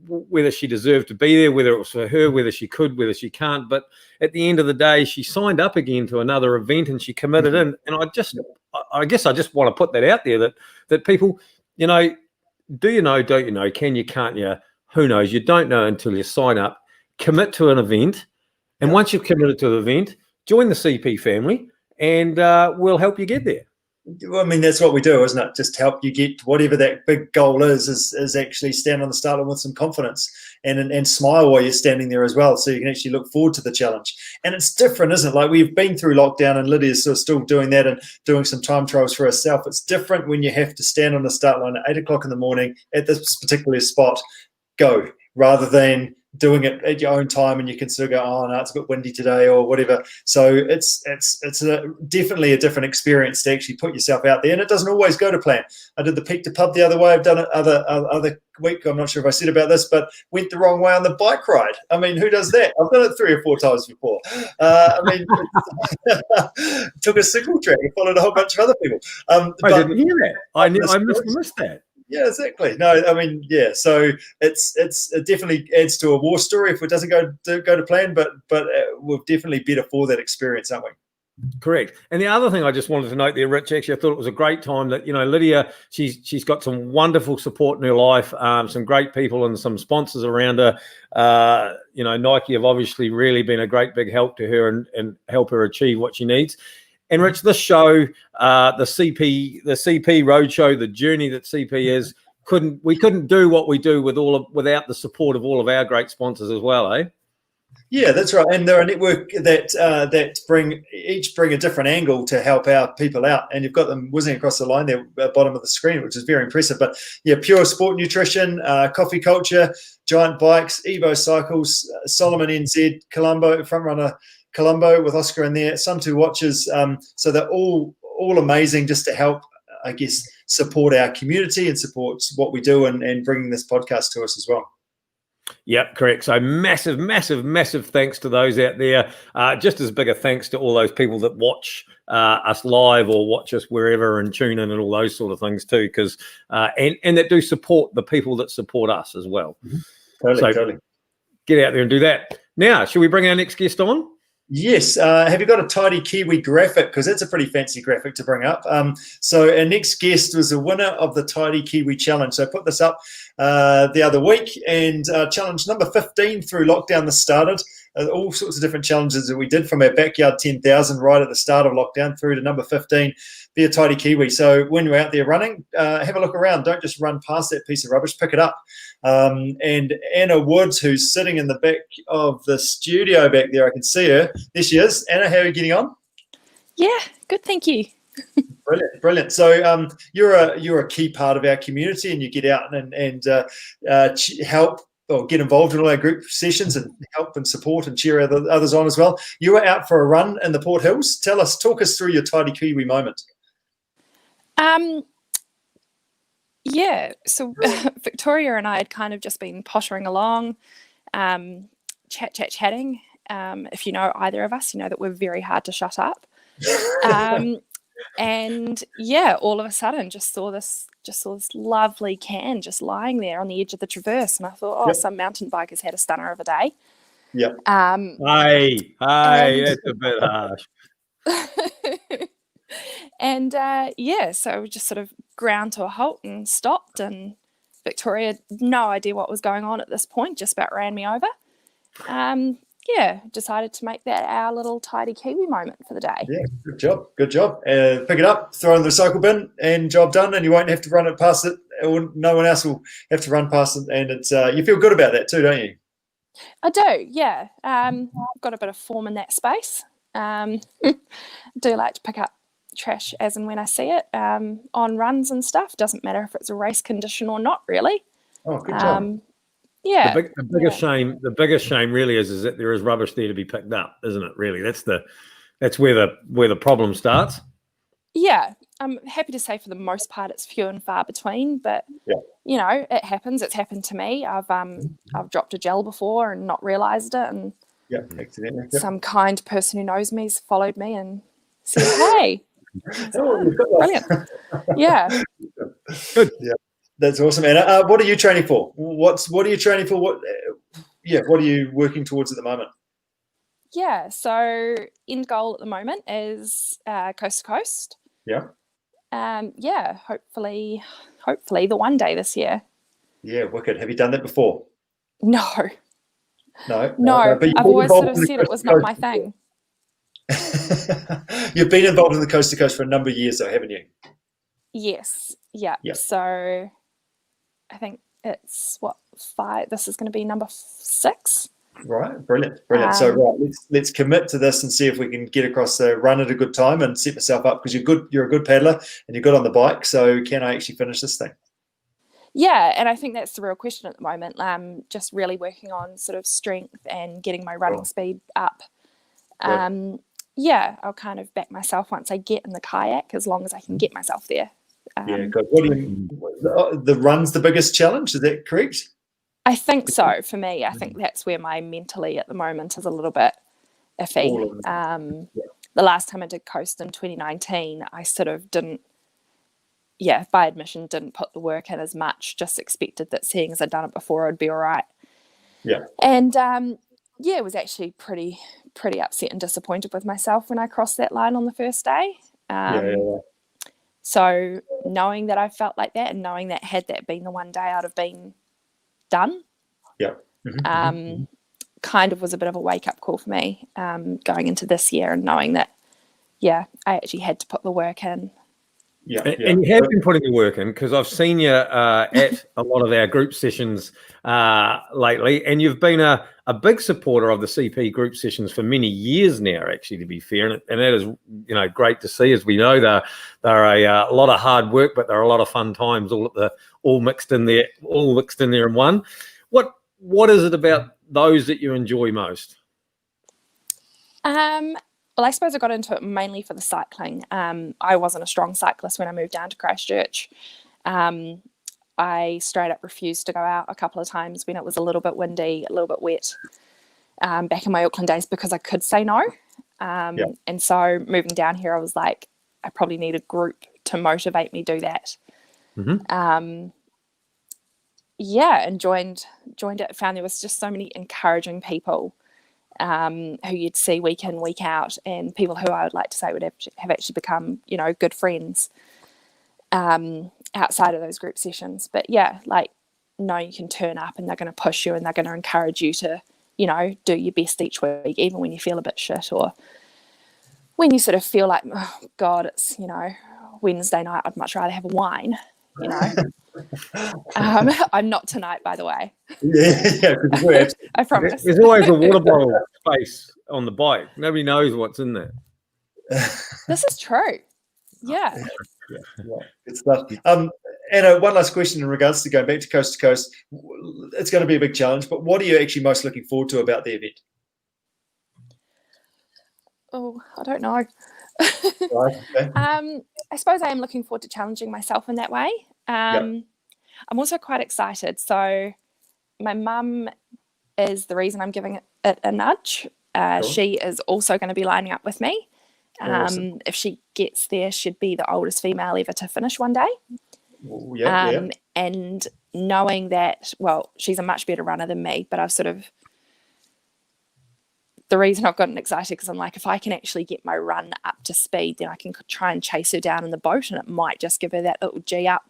whether she deserved to be there, whether it was for her, whether she could, whether she can't. But at the end of the day, she signed up again to another event and she committed in. And I guess I just want to put that out there that people, do you know, don't you know, can you, can't you, who knows? You don't know until you sign up, commit to an event. And once you've committed to the event, join the CP family and we'll help you get there. Well, I mean, that's what we do, isn't it? Just help you get whatever that big goal is actually stand on the start line with some confidence and smile while you're standing there as well, so you can actually look forward to the challenge. And it's different, isn't it? Like, we've been through lockdown and Lydia's sort of still doing that and doing some time trials for herself. It's different when you have to stand on the start line at 8 o'clock in the morning at this particular spot, go, rather than doing it at your own time and you can sort of go, oh no, it's a bit windy today or whatever. So it's definitely a different experience to actually put yourself out there, and it doesn't always go to plan. I did the Peak to Pub the other way. I've done it other week. I'm not sure if I said about this, but went the wrong way on the bike ride. I mean, who does that? I've done it 3 or 4 times before. Took a signal track and followed a whole bunch of other people. I didn't hear that. I missed that. Yeah, exactly. No, I mean, yeah. So it definitely adds to a war story if it doesn't go to plan. But we're definitely better for that experience, aren't we? Correct. And the other thing I just wanted to note there, Rich, actually, I thought it was a great time that, Lydia, she's got some wonderful support in her life, some great people and some sponsors around her. Nike have obviously really been a great big help to her and help her achieve what she needs. And Rich, this show, the CP Roadshow, the journey that CP is, we couldn't do what we do without the support of all of our great sponsors as well, eh? Yeah, that's right. And they're a network that bring a different angle to help our people out. And you've got them whizzing across the line there at the bottom of the screen, which is very impressive. But yeah, Pure Sport Nutrition, Coffee Culture, Giant Bikes, Evo Cycles, Solomon NZ, Colombo, Frontrunner Colombo with Oscar in there, Sun2 watches. So they're all amazing just to help, I guess, support our community and support what we do and bringing this podcast to us as well. Yep, correct. So massive thanks to those out there. Just as big a thanks to all those people that watch us live or watch us wherever and tune in and all those sort of things too, because and that do support the people that support us as well. Mm-hmm. Totally. Get out there and do that. Now, should we bring our next guest on? Yes. Have you got a tidy Kiwi graphic? Because that's a pretty fancy graphic to bring up. So our next guest was the winner of the Tidy Kiwi Challenge. So I put this up the other week, and challenge number 15 through lockdown that started. All sorts of different challenges that we did from our backyard 10,000 right at the start of lockdown through to number 15, be a tidy Kiwi. So when you're out there running, have a look around. Don't just run past that piece of rubbish, pick it up. And Anna Woods, who's sitting in the back of the studio back there, I can see her. There she is. Anna, how are you getting on? Yeah, good, thank you. Brilliant. So you're a key part of our community, and you get out and help or get involved in all our group sessions and help and support and cheer others on as well. You were out for a run in the Port Hills. Talk us through your Tidy Kiwi moment. Yeah, so Victoria and I had kind of just been pottering along, chatting. If you know either of us, you know that we're very hard to shut up. And yeah, all of a sudden just saw this lovely can just lying there on the edge of the traverse, and I thought, some mountain biker's had a stunner of a day. Yeah. Hey, that's a bit harsh. And so we just sort of ground to a halt and stopped, and Victoria, no idea what was going on at this point, just about ran me over. Decided to make that our little Tidy Kiwi moment for the day. Yeah, good job. Pick it up, throw it in the recycle bin, and job done, and you won't have to run it past it, or no one else will have to run past it, and it's you feel good about that too, don't you? I do, yeah. I've got a bit of form in that space. Do like to pick up trash as and when I see it on runs and stuff. Doesn't matter if it's a race condition or not, really. Oh, good job. Yeah. The biggest shame really is that there is rubbish there to be picked up, isn't it? Really, that's where the problem starts. Yeah, I'm happy to say for the most part it's few and far between, but you know, it happens. It's happened to me. I've dropped a gel before and not realised it, and accidentally. Some kind person who knows me has followed me and said, "Hey." Brilliant. Yeah. Good. Yeah. That's awesome. And what are you training for? What are you training for? What are you working towards at the moment? Yeah, so end goal at the moment is coast to coast. Yeah. Hopefully the one day this year. Yeah, wicked. Have you done that before? No. But I've always sort of said it was not my thing. You've been involved in the coast to coast for a number of years, though, haven't you? Yes. Yeah. So I think it's 5. This is going to be number 6. Right, brilliant. So let's commit to this and see if we can get across the run at a good time and set myself up, because you're a good paddler and you're good on the bike. So can I actually finish this thing? Yeah, and I think that's the real question at the moment. Just really working on sort of strength and getting my running speed up. I'll kind of back myself once I get in the kayak, as long as I can get myself there. Good. The run's the biggest challenge, is that correct? I think so. For me, I think that's where my mentally at the moment is a little bit iffy. The last time I did coast in 2019, I sort of didn't, by admission, didn't put the work in as much, just expected that seeing as I'd done it before, I'd be all right. Yeah. And it was actually pretty upset and disappointed with myself when I crossed that line on the first day. So knowing that I felt like that, and knowing that had that been the one day I'd have been done, kind of was a bit of a wake-up call for me going into this year, and knowing that I actually had to put the work in. And you have been putting the work in, because I've seen you at a lot of our group sessions lately, and you've been a big supporter of the CP group sessions for many years now, actually, to be fair, and that is, great to see. As we know, they're a lot of hard work, but they're a lot of fun times, all mixed in there in one. What is it about those that you enjoy most? Well, I suppose I got into it mainly for the cycling. I wasn't a strong cyclist when I moved down to Christchurch. I straight up refused to go out a couple of times when it was a little bit windy, a little bit wet, back in my Auckland days, because I could say no. And so moving down here, I was like, I probably need a group to motivate me do that. And joined it. Found there was just so many encouraging people who you'd see week in, week out, and people who I would like to say would have actually become, good friends outside of those group sessions. But you can turn up and they're going to push you and they're going to encourage you to, do your best each week, even when you feel a bit shit, or when you sort of feel like, oh God, it's, Wednesday night, I'd much rather have a wine, I'm not tonight, by the way. I promise. There's always a water bottle space on the bike. Nobody knows what's in there. This is true. Yeah. Good stuff. Anna, one last question in regards to going back to coast. It's going to be a big challenge, but what are you actually most looking forward to about the event? Oh, I don't know. Right, okay. I suppose I am looking forward to challenging myself in that way. I'm also quite excited. So my mum is the reason I'm giving it a nudge. Cool. She is also going to be lining up with me. Awesome. If she gets there, she'd be the oldest female ever to finish one day. Yeah. And knowing that, well, she's a much better runner than me, but I've sort of, the reason I've gotten excited because I'm like, if I can actually get my run up to speed, then I can try and chase her down in the boat, and it might just give her that little G up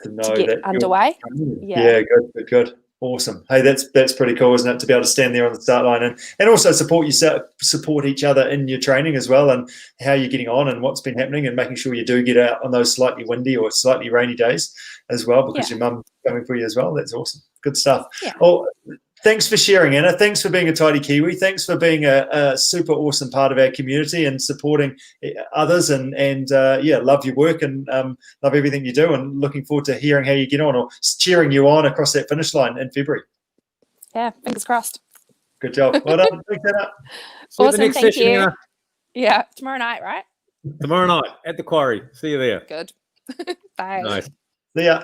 to get underway. Yeah, good. Awesome. Hey, that's pretty cool, isn't it? To be able to stand there on the start line and also support each other in your training as well, and how you're getting on and what's been happening, and making sure you do get out on those slightly windy or slightly rainy days as well, because your mum's coming for you as well. That's awesome. Good stuff. Yeah. Well, thanks for sharing, Anna. Thanks for being a tidy Kiwi. Thanks for being a super awesome part of our community and supporting others. And love your work and love everything you do. And looking forward to hearing how you get on, or cheering you on across that finish line in February. Yeah, fingers crossed. Good job. Well done. Thanks, Anna. Awesome. Thank you. Yeah, tomorrow night, right? Tomorrow night at the quarry. See you there. Good. Bye. Nice. See ya.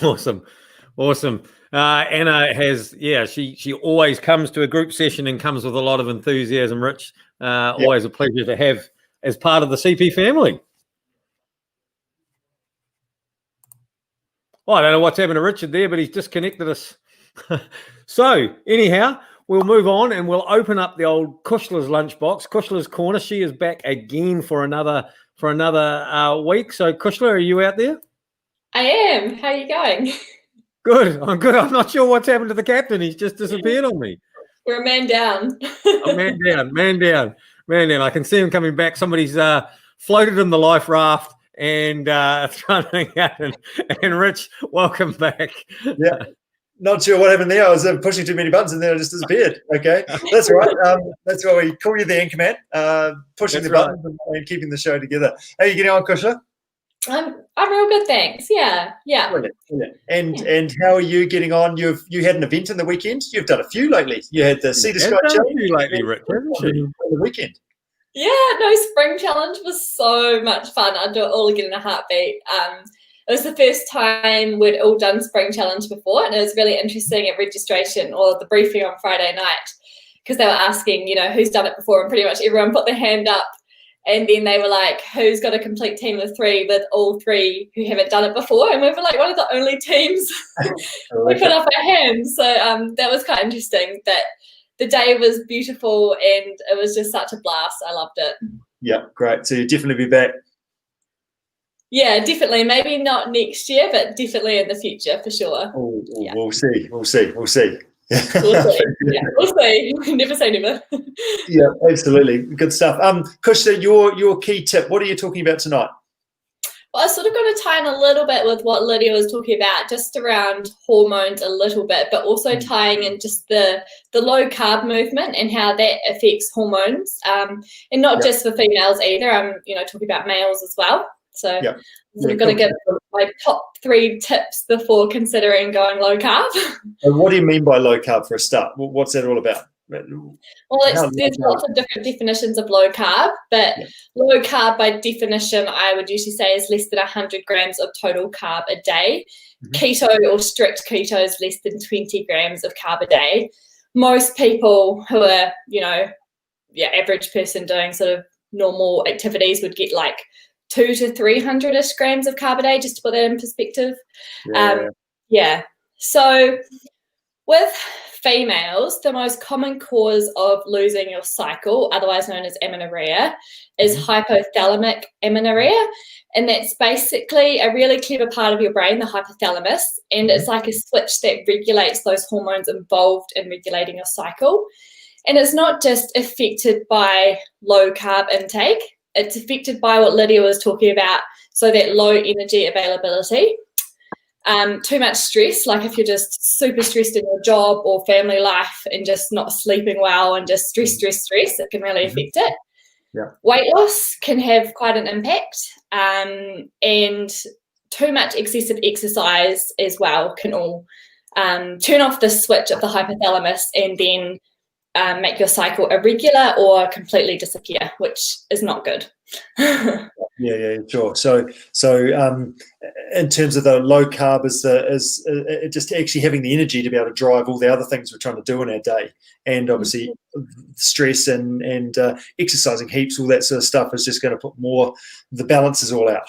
Awesome. Anna has, she always comes to a group session and comes with a lot of enthusiasm, Rich. Always a pleasure to have as part of the CP family. Oh, I don't know what's happened to Richard there, but he's disconnected us. So anyhow, we'll move on and we'll open up the old Cushla's lunchbox, Cushla's corner. She is back again for another week. So Cushla, are you out there? I am. How are you going? Good. I'm good. I'm not sure what's happened to the captain. He's just disappeared on me. We're a man down. Man down. I can see him coming back. Somebody's floated in the life raft and running out. And Rich, welcome back. Yeah. Not sure what happened there. I was pushing too many buttons and then it just disappeared. Okay. That's all right. That's why we call you the anchorman, pushing the buttons and keeping the show together. How are you getting on, Cushla? I'm real good, thanks. Yeah. Brilliant. And how are you getting on? You had an event in the weekend. You've done a few lately. You had the Sea to Sky Challenge lately, Rich, haven't you? On the weekend. Yeah, no, spring challenge was so much fun. I'd do it all again in a heartbeat. It was the first time we'd all done spring challenge before, and it was really interesting at registration or the briefing on Friday night, because they were asking, who's done it before, and pretty much everyone put their hand up. And then they were like, who's got a complete team of 3 with all 3 who haven't done it before? And we were like one of the only teams we put up our hands. So that was quite interesting. That the day was beautiful and it was just such a blast. I loved it. Yeah, great. So you'll definitely be back. Yeah, definitely. Maybe not next year, but definitely in the future for sure. Yeah. We'll see. We'll see. Yeah, we'll see. Never say never. Yeah, absolutely. Good stuff. Cushla, your key tip, what are you talking about tonight? Well, I sort of going to tie in a little bit with what Lydia was talking about, just around hormones a little bit, but also tying in just the low carb movement and how that affects hormones, and not just for females either. I'm talking about males as well. So I'm going to give my top 3 tips before considering going low carb. And what do you mean by low carb for a start? What's that all about? Well, there's lots of different definitions of low carb, but low carb by definition, I would usually say, is less than 100 grams of total carb a day. Keto or strict keto is less than 20 grams of carb a day. Most people who are, average person doing sort of normal activities would get like 200 to 300-ish grams of carb a day, just to put that in perspective. So with females, the most common cause of losing your cycle, otherwise known as amenorrhea, is hypothalamic amenorrhea. And that's basically a really clever part of your brain, the hypothalamus. And it's like a switch that regulates those hormones involved in regulating your cycle. And it's not just affected by low carb intake. It's affected by what Lydia was talking about, so that low energy availability. Too much stress, like if you're just super stressed in your job or family life and just not sleeping well and just stress, it can really affect it. Weight loss can have quite an impact, and too much excessive exercise as well can all turn off the switch of the hypothalamus and then make your cycle irregular or completely disappear, which is not good. Yeah, sure. So in terms of the low carb is just actually having the energy to be able to drive all the other things we're trying to do in our day, and obviously stress and exercising heaps, all that sort of stuff is just going to put more, the balances all out.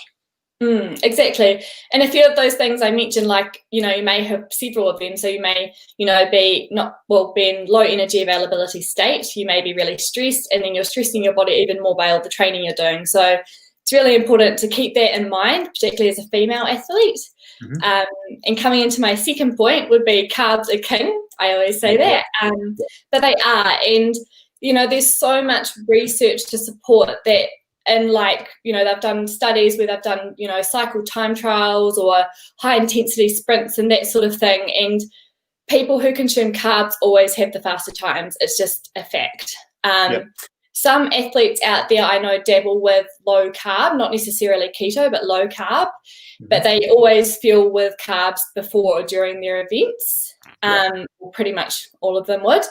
Exactly. And a few of those things I mentioned, like, you may have several of them. So you may, be be in low energy availability state. You may be really stressed, and then you're stressing your body even more by all the training you're doing. So it's really important to keep that in mind, particularly as a female athlete. And coming into my second point would be carbs are king. I always say that, but they are. And, there's so much research to support that. And they've done studies where they've done, cycle time trials or high intensity sprints and that sort of thing. And people who consume carbs always have the faster times. It's just a fact. Some athletes out there I know dabble with low carb, not necessarily keto, but low carb, but they always fuel with carbs before or during their events. Pretty much all of them would.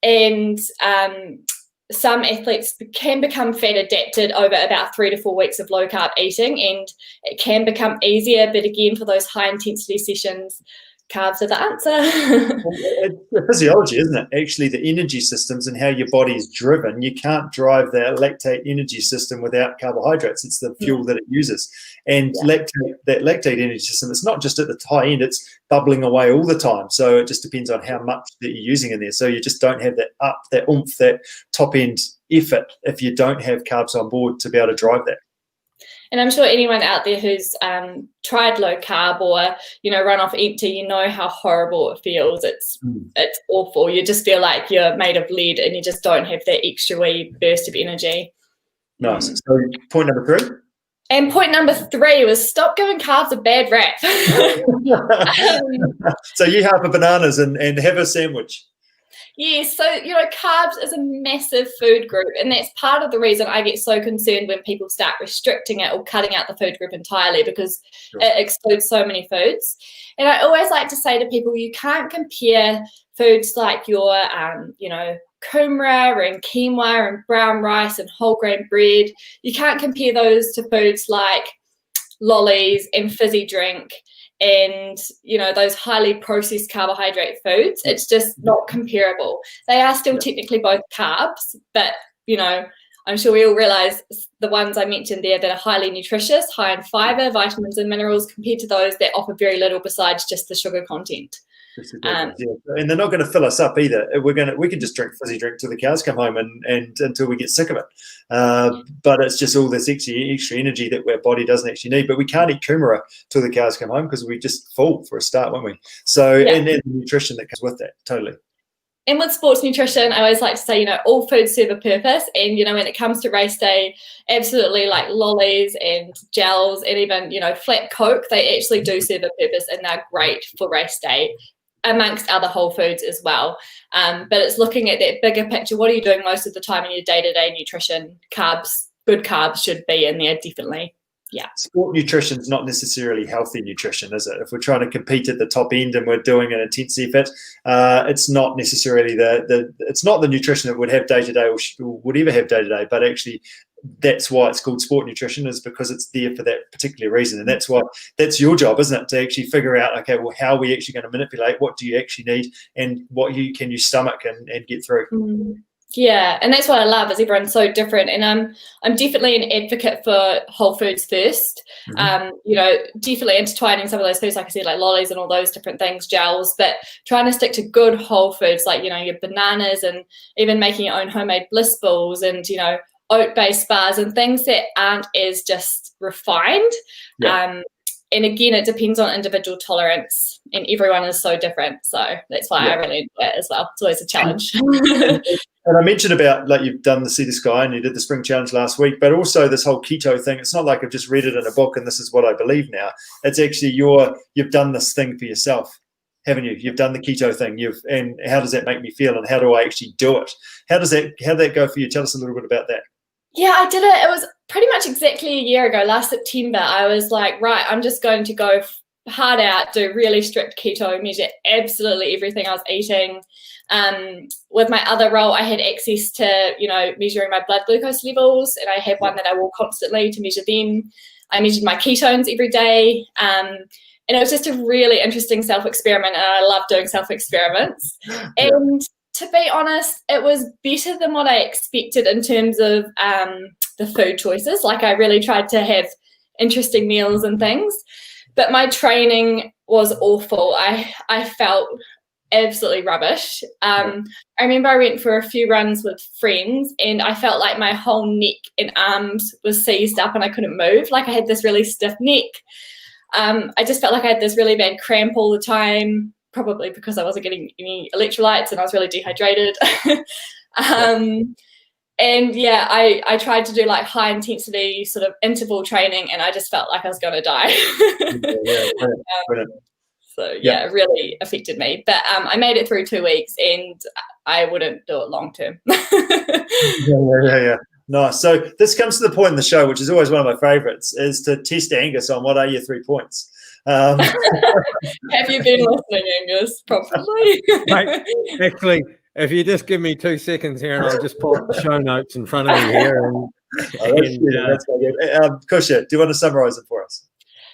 And, some athletes can become fat adapted over about 3 to 4 weeks of low carb eating, and it can become easier. But again, for those high intensity sessions, carbs are the answer. It's the physiology, isn't it? Actually, the energy systems and how your body is driven. You can't drive that lactate energy system without carbohydrates. It's the fuel that it uses. And that lactate energy system, it's not just at the high end, it's bubbling away all the time. So it just depends on how much that you're using in there. So you just don't have that oomph, that top end effort if you don't have carbs on board to be able to drive that. And I'm sure anyone out there who's tried low carb or, run off empty, you know how horrible it feels. It's awful. You just feel like you're made of lead and you just don't have that extra wee burst of energy. Nice. So point number 3? And point number 3 was stop giving carbs a bad rap. So you have a bananas and have a sandwich. Yes, so, carbs is a massive food group, and that's part of the reason I get so concerned when people start restricting it or cutting out the food group entirely, because it excludes so many foods. And I always like to say to people, you can't compare foods like your, kumara and quinoa and brown rice and whole grain bread. You can't compare those to foods like lollies and fizzy drink and, those highly processed carbohydrate foods. It's just not comparable. They are still technically both carbs, but, I'm sure we all realize the ones I mentioned there that are highly nutritious, high in fiber, vitamins and minerals, compared to those that offer very little besides just the sugar content. And they're not going to fill us up either. We can just drink fizzy drink till the cows come home and until we get sick of it. But it's just all this extra energy that our body doesn't actually need. But we can't eat kumara till the cows come home because we just fall for a start, won't we? So and the nutrition that comes with that, totally. And with sports nutrition, I always like to say, all foods serve a purpose. And, when it comes to race day, absolutely, like lollies and gels and even, flat Coke, they actually do serve a purpose and they're great for race day, amongst other whole foods as well. But it's looking at that bigger picture. What are you doing most of the time in your day-to-day nutrition? Carbs, good carbs should be in there, definitely. Yeah. Sport nutrition is not necessarily healthy nutrition, is it? If we're trying to compete at the top end and we're doing an intense effort, it's not necessarily it's not the nutrition that would have day-to-day or would ever have day-to-day, but actually that's why it's called sport nutrition, is because it's there for that particular reason. And that's your job, isn't it? To actually figure out, okay, well, how are we actually going to manipulate? What do you actually need? And what can you stomach and get through? Yeah, and that's what I love, is everyone's so different. And I'm definitely an advocate for whole foods first. Definitely intertwining some of those foods, like I said, like lollies and all those different things, gels, but trying to stick to good whole foods, like, your bananas, and even making your own homemade bliss balls and, oat-based bars and things that aren't as just refined. And again, it depends on individual tolerance, and everyone is so different. So that's why I really enjoy it as well. It's always a challenge. And I mentioned about, like, you've done the Sea to Sky and you did the Spring Challenge last week, but also this whole keto thing. It's not like I've just read it in a book and this is what I believe now. It's actually you've done this thing for yourself, haven't you? You've done the keto thing. And how does that make me feel, and how do I actually do it? How did that go for you? Tell us a little bit about that. Yeah, I did it. It was pretty much exactly a year ago, last September. I was like, right, I'm just going to go hard out, do really strict keto, measure absolutely everything I was eating. With my other role, I had access to, measuring my blood glucose levels, and I have one that I wore constantly to measure them. I measured my ketones every day. And it was just a really interesting self-experiment, and I love doing self-experiments. And to be honest, it was better than what I expected in terms of the food choices. Like, I really tried to have interesting meals and things, but my training was awful. I felt absolutely rubbish. I remember I went for a few runs with friends, and I felt like my whole neck and arms was seized up and I couldn't move. Like, I had this really stiff neck. I just felt like I had this really bad cramp all the time, probably because I wasn't getting any electrolytes and I was really dehydrated. And yeah, I tried to do like high intensity sort of interval training, and I just felt like I was going to die. So yeah, it really affected me. But I made it through 2 weeks, and I wouldn't do it long term. Yeah. Nice. So this comes to the point in the show, which is always one of my favourites, is to test Angus on what are your 3 points. Have you been listening, Angus? Probably. Mate, actually, if you just give me 2 seconds here, and I'll just pull up the show notes in front of me here. That's good. Cushla, do you want to summarise it for us?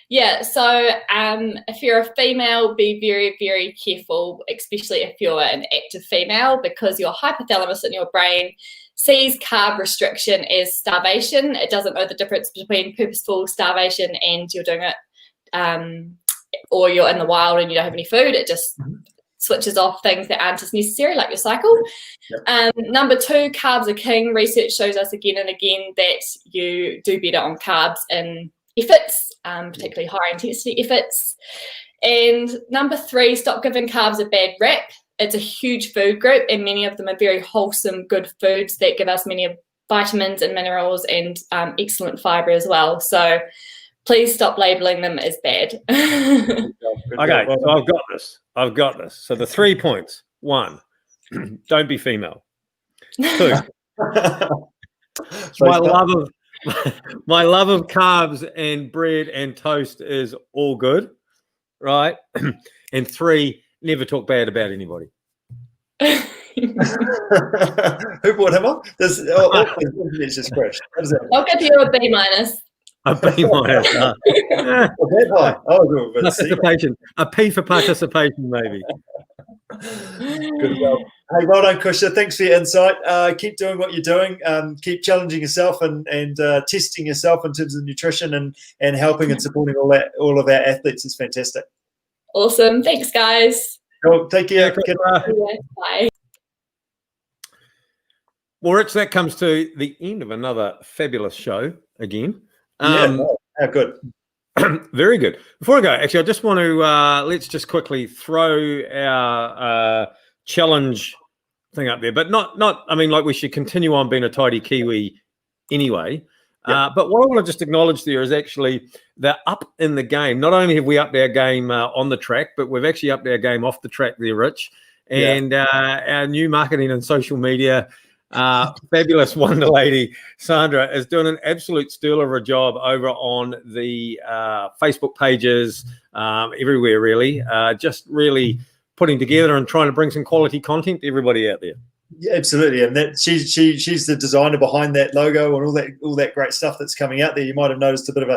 Yeah, so if you're a female, be very, very careful, especially if you're an active female, because your hypothalamus in your brain sees carb restriction as starvation. It doesn't know the difference between purposeful starvation and you're doing it, or you're in the wild and you don't have any food. It just switches off things that aren't as necessary, like your cycle. Number 2, carbs are king. Research shows us again and again that you do better on carbs in efforts, particularly high intensity efforts. And number 3, stop giving carbs a bad rap. It's a huge food group, and many of them are very wholesome, good foods that give us many vitamins and minerals and excellent fiber as well. So please stop labeling them as bad. Okay, so I've got this. So the 3 points: 1, don't be female. 2, my love of carbs and bread and toast is all good, right? And 3, never talk bad about anybody. Who brought him on? It's just crashed. I'll give you a B minus. A B minus. Participation. A P for participation, maybe. Good job. Hey, well done, Cushla. Thanks for your insight. Keep doing what you're doing. Keep challenging yourself and testing yourself in terms of nutrition and helping and supporting all of our athletes is fantastic. Awesome. Thanks, guys. Cool. Take care. Bye. Well, Rich, that comes to the end of another fabulous show again. Good. Very good. Before I go, actually, I just want to let's just quickly throw our challenge thing up there, but not. I mean, like, we should continue on being a tidy Kiwi anyway. But what I want to just acknowledge there is actually they're up in the game. Not only have we upped our game on the track, but we've actually upped our game off the track there, Rich. And our new marketing and social media fabulous wonder lady Sandra is doing an absolute sterler of a job over on the Facebook pages, everywhere really, just really putting together and trying to bring some quality content to everybody out there. Yeah, absolutely, and that she's the designer behind that logo and all that great stuff that's coming out there. You might have noticed a bit of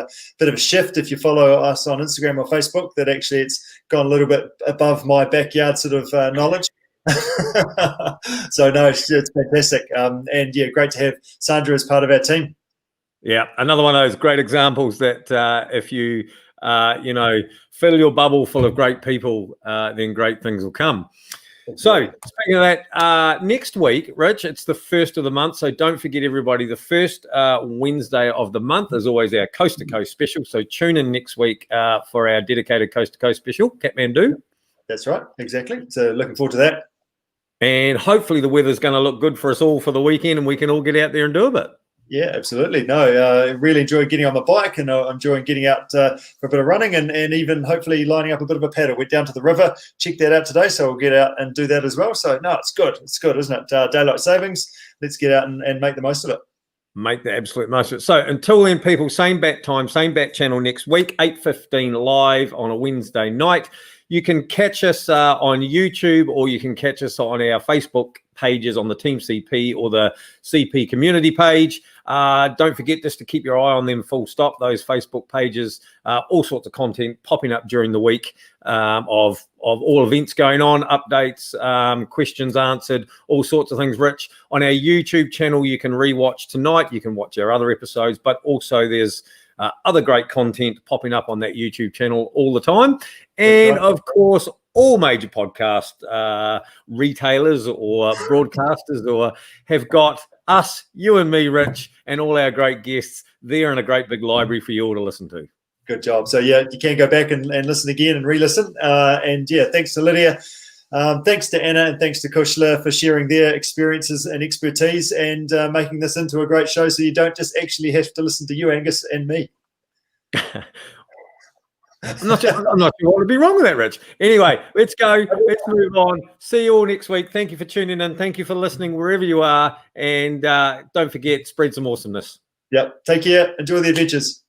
a shift if you follow us on Instagram or Facebook, that actually it's gone a little bit above my backyard sort of knowledge. So no, it's fantastic, and yeah, great to have Sandra as part of our team. Yeah, another one of those great examples that if you fill your bubble full of great people, then great things will come. So speaking of that, next week, Rich, it's the 1st of the month, so don't forget, everybody, the first Wednesday of the month is always our Coast to Coast special. So tune in next week for our dedicated Coast to Coast special, Kathmandu. That's right, exactly. So looking forward to that. And hopefully the weather's going to look good for us all for the weekend and we can all get out there and do a bit. Yeah, absolutely. No, I really enjoy getting on my bike, and I'm enjoying getting out for a bit of running and even hopefully lining up a bit of a paddle. Went down to the river, checked that out today, so we'll get out and do that as well. So, no, it's good. It's good, isn't it? Daylight savings. Let's get out and make the most of it. Make the absolute most of it. So until then, people, same bat time, same bat channel next week, 8:15 live on a Wednesday night. You can catch us on YouTube, or you can catch us on our Facebook pages on the Team CP or the CP community page. Don't forget just to keep your eye on them, full stop, those Facebook pages, all sorts of content popping up during the week of all events going on, updates, questions answered, all sorts of things. Rich, on our YouTube channel, you can rewatch tonight. You can watch our other episodes, but also there's other great content popping up on that YouTube channel all the time. And of course, all major podcast retailers or broadcasters or have got us, you and me, Rich, and all our great guests there in a great big library for you all to listen to. Good job. So, yeah, you can go back and listen again and re-listen. And, yeah, thanks to Lydia. Thanks to Anna and thanks to Cushla for sharing their experiences and expertise and making this into a great show so you don't just actually have to listen to you, Angus, and me. I'm not sure what would be wrong with that, Rich. Anyway, let's go. Let's move on. See you all next week. Thank you for tuning in. Thank you for listening wherever you are. And don't forget, spread some awesomeness. Yep. Take care. Enjoy the adventures.